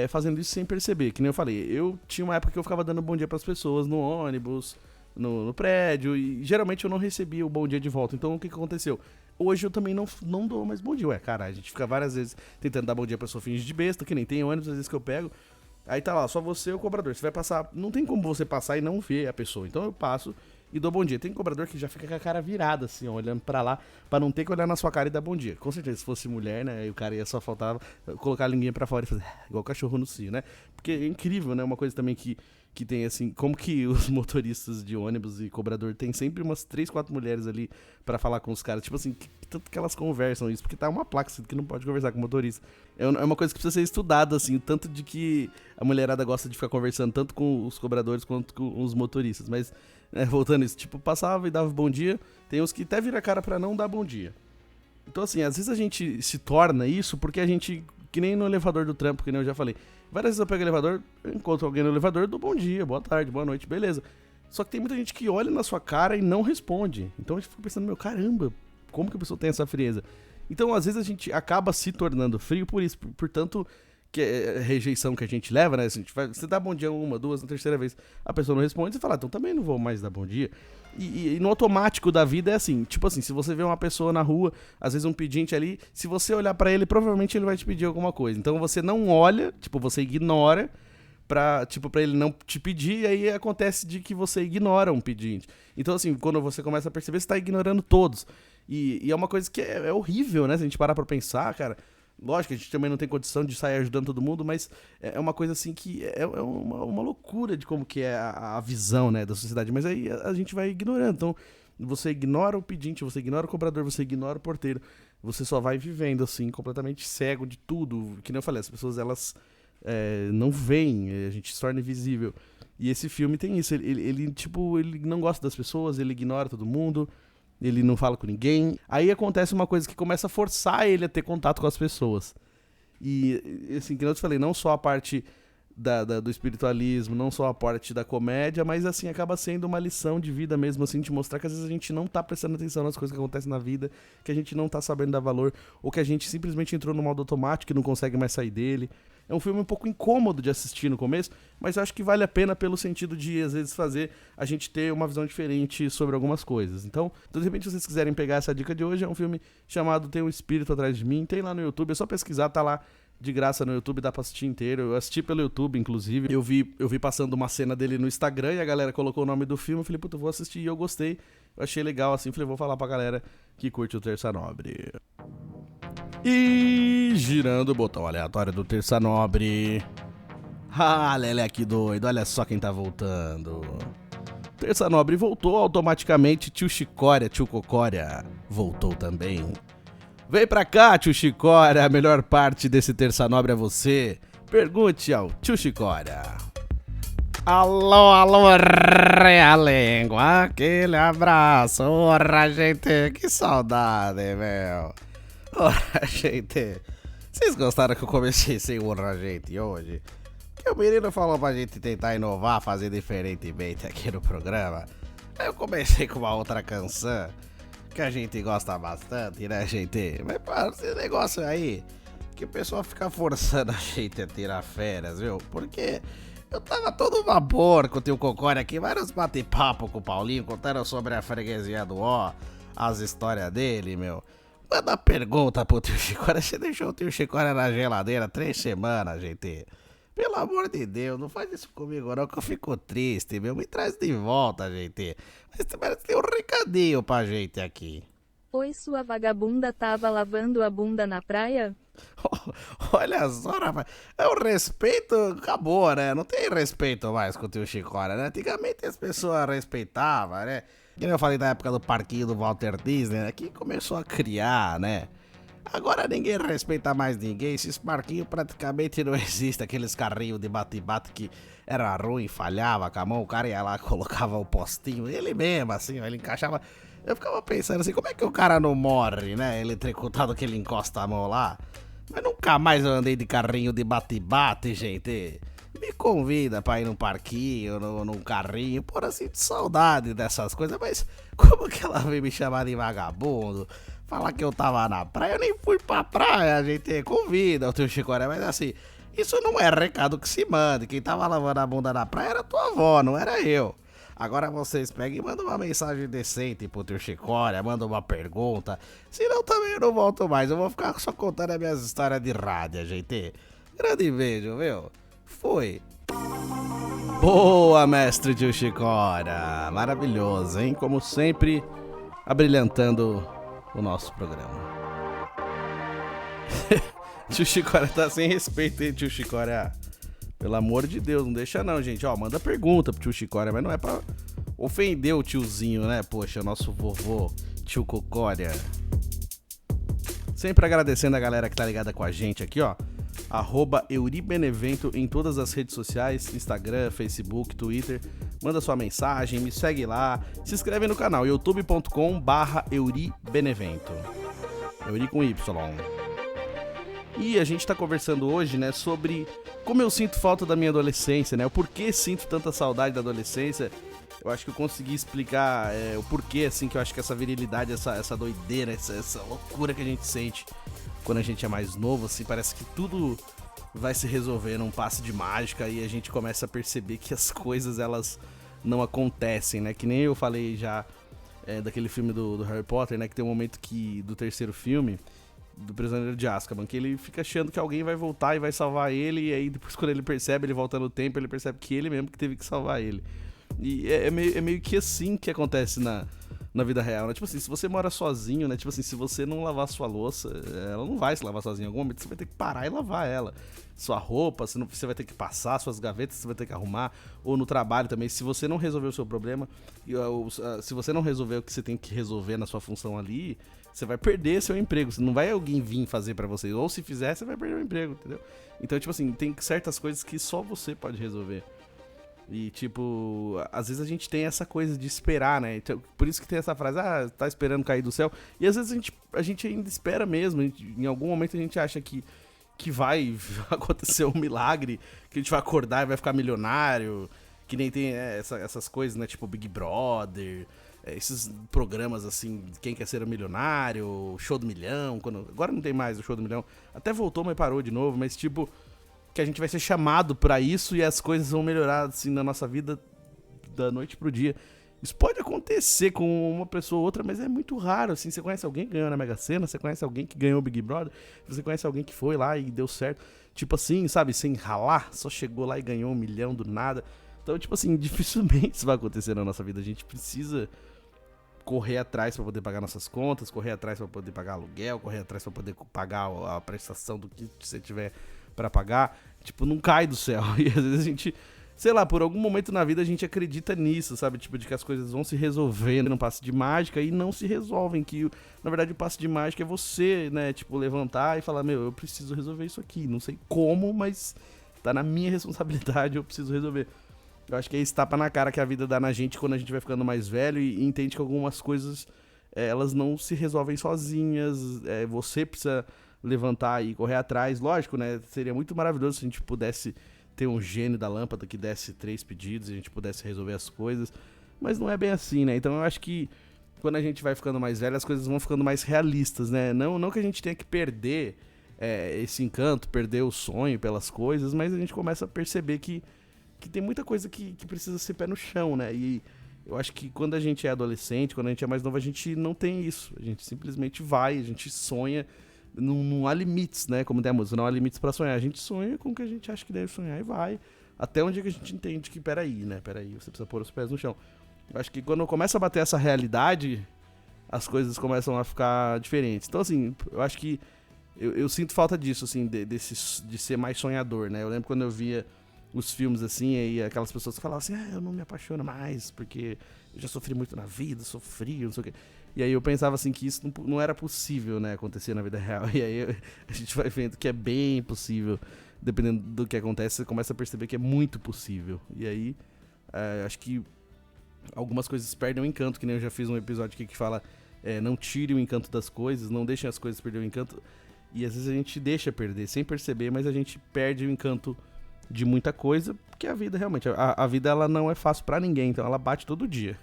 fazendo isso sem perceber. Que nem eu falei, eu tinha uma época que eu ficava dando bom dia pras pessoas no ônibus, no prédio, e geralmente eu não recebia o bom dia de volta. Então o que aconteceu? Hoje eu também não dou mais bom dia. A gente fica várias vezes tentando dar bom dia pra pessoa finge de besta, que nem tem ônibus, às vezes que eu pego. Aí tá lá, só você e o cobrador. Você vai passar, não tem como você passar e não ver a pessoa. Então eu passo e dou bom dia. Tem cobrador que já fica com a cara virada, assim, ó, olhando pra lá, pra não ter que olhar na sua cara e dar bom dia. Com certeza, se fosse mulher, né, o cara ia só faltava colocar a linguinha pra fora e fazer igual cachorro no cio, né? Porque é incrível, né? Uma coisa também que tem, assim, como que os motoristas de ônibus e cobrador tem sempre umas 3, 4 mulheres ali pra falar com os caras. Tipo assim, tanto que elas conversam isso, porque tá uma placa assim, que não pode conversar com o motorista. É uma coisa que precisa ser estudada, assim, tanto de que a mulherada gosta de ficar conversando tanto com os cobradores quanto com os motoristas. Mas, voltando isso, tipo, passava e dava bom dia, tem uns que até vira a cara pra não dar bom dia. Então, assim, às vezes a gente se torna isso porque a gente, que nem no elevador do trampo, que nem eu já falei, várias vezes eu pego o elevador, eu encontro alguém no elevador, dou bom dia, boa tarde, boa noite, beleza. Só que tem muita gente que olha na sua cara e não responde. Então a gente fica pensando, caramba, como que a pessoa tem essa frieza? Então às vezes a gente acaba se tornando frio por isso, por tanto que é a rejeição que a gente leva, né? Você dá bom dia uma, duas, na terceira vez, a pessoa não responde, você fala, então também não vou mais dar bom dia. E no automático da vida é assim, tipo assim, se você vê uma pessoa na rua, às vezes um pedinte ali, se você olhar pra ele, provavelmente ele vai te pedir alguma coisa. Então você não olha, tipo, você ignora pra ele não te pedir, e aí acontece de que você ignora um pedinte. Então assim, quando você começa a perceber, você tá ignorando todos. E é uma coisa que é horrível, né? Se a gente parar pra pensar, cara. Lógico que a gente também não tem condição de sair ajudando todo mundo, mas é uma coisa assim que é uma loucura de como que é a visão, né, da sociedade. Mas aí a gente vai ignorando. Então, você ignora o pedinte, você ignora o cobrador, você ignora o porteiro. Você só vai vivendo, assim, completamente cego de tudo. Que nem eu falei, as pessoas, elas não veem, a gente se torna invisível. E esse filme tem isso. Ele não gosta das pessoas, ele ignora todo mundo. Ele não fala com ninguém. Aí acontece uma coisa que começa a forçar ele a ter contato com as pessoas. E, assim, que eu te falei, não só a parte do espiritualismo, não só a parte da comédia, mas, assim, acaba sendo uma lição de vida mesmo, assim, de mostrar que às vezes a gente não tá prestando atenção nas coisas que acontecem na vida, que a gente não tá sabendo dar valor, ou que a gente simplesmente entrou no modo automático e não consegue mais sair dele. É um filme um pouco incômodo de assistir no começo, mas eu acho que vale a pena pelo sentido de, às vezes, fazer a gente ter uma visão diferente sobre algumas coisas. Então, de repente, se vocês quiserem pegar essa dica de hoje, é um filme chamado Tem um Espírito Atrás de Mim, tem lá no YouTube, é só pesquisar, tá lá de graça no YouTube, dá pra assistir inteiro. Eu assisti pelo YouTube, inclusive. Eu vi passando uma cena dele no Instagram e a galera colocou o nome do filme. Eu falei, puta, eu vou assistir, e eu gostei. Eu achei legal, assim, falei, vou falar pra galera que curte o Terça Nobre. E girando o botão aleatório do Terça Nobre. Ah, Leleque doido, olha só quem tá voltando. Terça Nobre voltou automaticamente, tio Chicória, tio Cocória voltou também. Vem pra cá, tio Chicória, a melhor parte desse Terça Nobre é você. Pergunte ao tio Chicória. Alô, Realengo, aquele abraço, ora, gente, que saudade, meu. Ora, gente, vocês gostaram que eu comecei sem ora, gente, hoje? Que o menino falou pra gente tentar inovar, fazer diferentemente aqui no programa. Aí eu comecei com uma outra canção, que a gente gosta bastante, né, gente? Mas para esse negócio aí, que o pessoal fica forçando a gente a tirar férias, viu? Porque eu tava todo vapor com o tio Cocória aqui, vários bate-papo com o Paulinho, contando sobre a freguesia do Ó, as histórias dele, meu. Manda pergunta pro tio Chicória, você deixou o tio Chicória na geladeira 3 semanas, gente. Pelo amor de Deus, não faz isso comigo não, que eu fico triste, meu. Me traz de volta, gente. Mas parece que tem um recadinho pra gente aqui. Oi, sua vagabunda, tava lavando a bunda na praia? Olha só, rapaz. O respeito acabou, né? Não tem respeito mais com o tio Chicória, né? Antigamente as pessoas respeitavam, né? Que eu falei da época do parquinho do Walter Disney, né? Que começou a criar, né? Agora ninguém respeita mais ninguém, esses parquinhos praticamente não existem, aqueles carrinhos de bate-bate que era ruim, falhava com a mão, o cara ia lá, colocava o postinho, ele mesmo assim, ó, ele encaixava. Eu ficava pensando assim, como é que o cara não morre, né, eletrocutado que ele encosta a mão lá? Mas nunca mais eu andei de carrinho de bate-bate, gente. Me convida pra ir num parquinho, num carrinho, por assim, de saudade dessas coisas, mas como que ela veio me chamar de vagabundo? Falar que eu tava na praia, eu nem fui pra praia, a gente convida o tio Chicória, mas assim, isso não é recado que se mande, quem tava lavando a bunda na praia era tua avó, não era eu. Agora vocês pegam e mandam uma mensagem decente pro tio Chicória, mandam uma pergunta, senão também eu não volto mais, eu vou ficar só contando as minhas histórias de rádio, gente. Grande beijo, viu? Fui. Boa, mestre tio Chicória, maravilhoso, hein? Como sempre, abrilhantando o nosso programa. Tio Chicória tá sem respeito, hein, tio Chicória? Pelo amor de Deus, não deixa não, gente. Ó, manda pergunta pro tio Chicória, mas não é pra ofender o tiozinho, né? Poxa, nosso vovô, tio Cocória. Sempre agradecendo a galera que tá ligada com a gente aqui, ó. @EuriBenevento em todas as redes sociais, Instagram, Facebook, Twitter. Manda sua mensagem, me segue lá, se inscreve no canal, youtube.com/EuriBenevento. Euri com Y. E a gente tá conversando hoje, né, sobre como eu sinto falta da minha adolescência, né, o porquê sinto tanta saudade da adolescência. Eu acho que eu consegui explicar o porquê, assim, que eu acho que essa virilidade, essa doideira, essa loucura que a gente sente quando a gente é mais novo, assim, parece que tudo vai se resolver num passe de mágica e a gente começa a perceber que as coisas, elas não acontecem, né? Que nem eu falei já daquele filme do Harry Potter, né? Que tem um momento do terceiro filme, do Prisioneiro de Azkaban, que ele fica achando que alguém vai voltar e vai salvar ele, e aí depois quando ele percebe, ele volta no tempo, ele percebe que ele mesmo que teve que salvar ele. E é meio que assim que acontece na vida real, né? Tipo assim, se você mora sozinho, né? Tipo assim, se você não lavar sua louça, ela não vai se lavar sozinha. Em algum momento você vai ter que parar e lavar ela. Sua roupa, você vai ter que passar, suas gavetas você vai ter que arrumar. Ou no trabalho também, se você não resolver o seu problema, se você não resolver o que você tem que resolver na sua função ali, você vai perder seu emprego. Não vai alguém vir fazer pra você. Ou se fizer, você vai perder o emprego, entendeu? Então, tipo assim, tem certas coisas que só você pode resolver. E, tipo, às vezes a gente tem essa coisa de esperar, né? Então, por isso que tem essa frase, tá esperando cair do céu. E às vezes a gente ainda espera mesmo. Em algum momento a gente acha que vai acontecer um milagre, que a gente vai acordar e vai ficar milionário. Que nem tem essas coisas, né? Tipo Big Brother, esses programas assim, Quem Quer Ser um Milionário, Show do Milhão. Agora não tem mais o Show do Milhão. Até voltou, mas parou de novo. Mas, tipo, que a gente vai ser chamado pra isso e as coisas vão melhorar, assim, na nossa vida da noite pro dia. Isso pode acontecer com uma pessoa ou outra, mas é muito raro, assim. Você conhece alguém que ganhou na Mega Sena? Você conhece alguém que ganhou o Big Brother? Você conhece alguém que foi lá e deu certo? Tipo assim, sabe? Sem ralar, só chegou lá e ganhou 1 milhão do nada. Então, tipo assim, dificilmente isso vai acontecer na nossa vida. A gente precisa correr atrás pra poder pagar nossas contas, correr atrás pra poder pagar aluguel, correr atrás pra poder pagar a prestação do que você tiver pra pagar. Tipo, não cai do céu. E às vezes a gente, sei lá, por algum momento na vida a gente acredita nisso, sabe? Tipo, de que as coisas vão se resolver num passe de mágica e não se resolvem. Que, na verdade, o passe de mágica é você, né? Tipo, levantar e falar, eu preciso resolver isso aqui. Não sei como, mas tá na minha responsabilidade, eu preciso resolver. Eu acho que é esse tapa na cara que a vida dá na gente quando a gente vai ficando mais velho e entende que algumas coisas, elas não se resolvem sozinhas. Você precisa levantar e correr atrás. Lógico, né? Seria muito maravilhoso se a gente pudesse ter um gênio da lâmpada que desse 3 pedidos e a gente pudesse resolver as coisas. Mas não é bem assim, né? Então eu acho que quando a gente vai ficando mais velho, as coisas vão ficando mais realistas, né? Não que a gente tenha que perder esse encanto, perder o sonho pelas coisas, mas a gente começa a perceber que tem muita coisa que precisa ser pé no chão, né? E eu acho que quando a gente é adolescente, quando a gente é mais novo, a gente não tem isso. A gente simplesmente vai, a gente sonha. Não há limites, né? Como tem a música, não há limites pra sonhar. A gente sonha com o que a gente acha que deve sonhar e vai. Até onde que a gente entende que, peraí, você precisa pôr os pés no chão. Eu acho que quando começa a bater essa realidade, as coisas começam a ficar diferentes. Então, assim, eu acho que eu sinto falta disso, assim, de ser mais sonhador, né? Eu lembro quando eu via os filmes, assim, e aquelas pessoas que falavam assim, eu não me apaixono mais, porque eu já sofri muito na vida, sofri, não sei o quê. E aí eu pensava assim que isso não era possível, né, acontecer na vida real. E aí a gente vai vendo que é bem possível. Dependendo do que acontece, você começa a perceber que é muito possível. E aí, acho que algumas coisas perdem o encanto, que nem eu já fiz um episódio aqui que fala não tire o encanto das coisas, não deixem as coisas perder o encanto. E às vezes a gente deixa perder, sem perceber, mas a gente perde o encanto de muita coisa, porque a vida realmente, a vida ela não é fácil pra ninguém, então ela bate todo dia.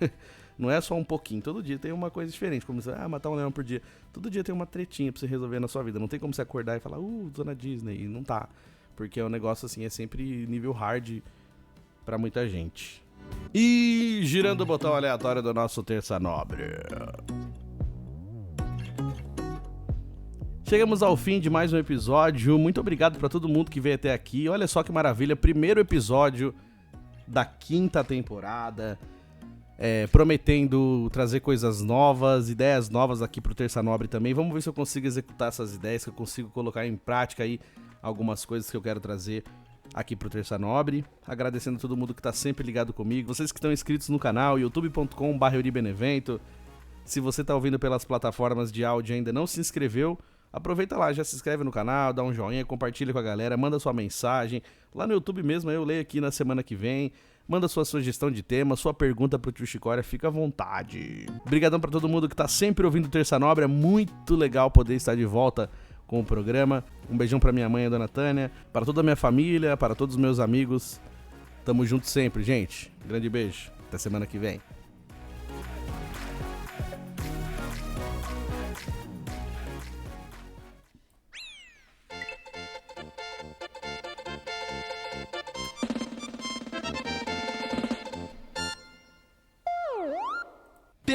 Não é só um pouquinho, todo dia tem uma coisa diferente, como você, matar um leão por dia. Todo dia tem uma tretinha pra você resolver na sua vida, não tem como você acordar e falar, Zona Disney, e não tá. Porque é um negócio assim, é sempre nível hard pra muita gente. E girando o botão aleatório do nosso Terça Nobre. Chegamos ao fim de mais um episódio, muito obrigado pra todo mundo que veio até aqui. Olha só que maravilha, primeiro episódio da 5ª temporada. Prometendo trazer coisas novas, ideias novas aqui pro Terça Nobre também. Vamos ver se eu consigo executar essas ideias, se eu consigo colocar em prática aí algumas coisas que eu quero trazer aqui pro Terça Nobre. Agradecendo a todo mundo que tá sempre ligado comigo. Vocês que estão inscritos no canal, youtube.com/euribenevento. Se você tá ouvindo pelas plataformas de áudio e ainda não se inscreveu, aproveita lá, já se inscreve no canal, dá um joinha, compartilha com a galera, manda sua mensagem. Lá no YouTube mesmo, eu leio aqui na semana que vem. Manda sua sugestão de tema, sua pergunta pro Tio Chicória, fica à vontade. Obrigadão pra todo mundo que tá sempre ouvindo o Terça Nobre, é muito legal poder estar de volta com o programa. Um beijão pra minha mãe, a Dona Tânia, para toda a minha família, para todos os meus amigos. Tamo junto sempre, gente. Grande beijo, até semana que vem.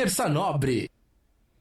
Terça Nobre.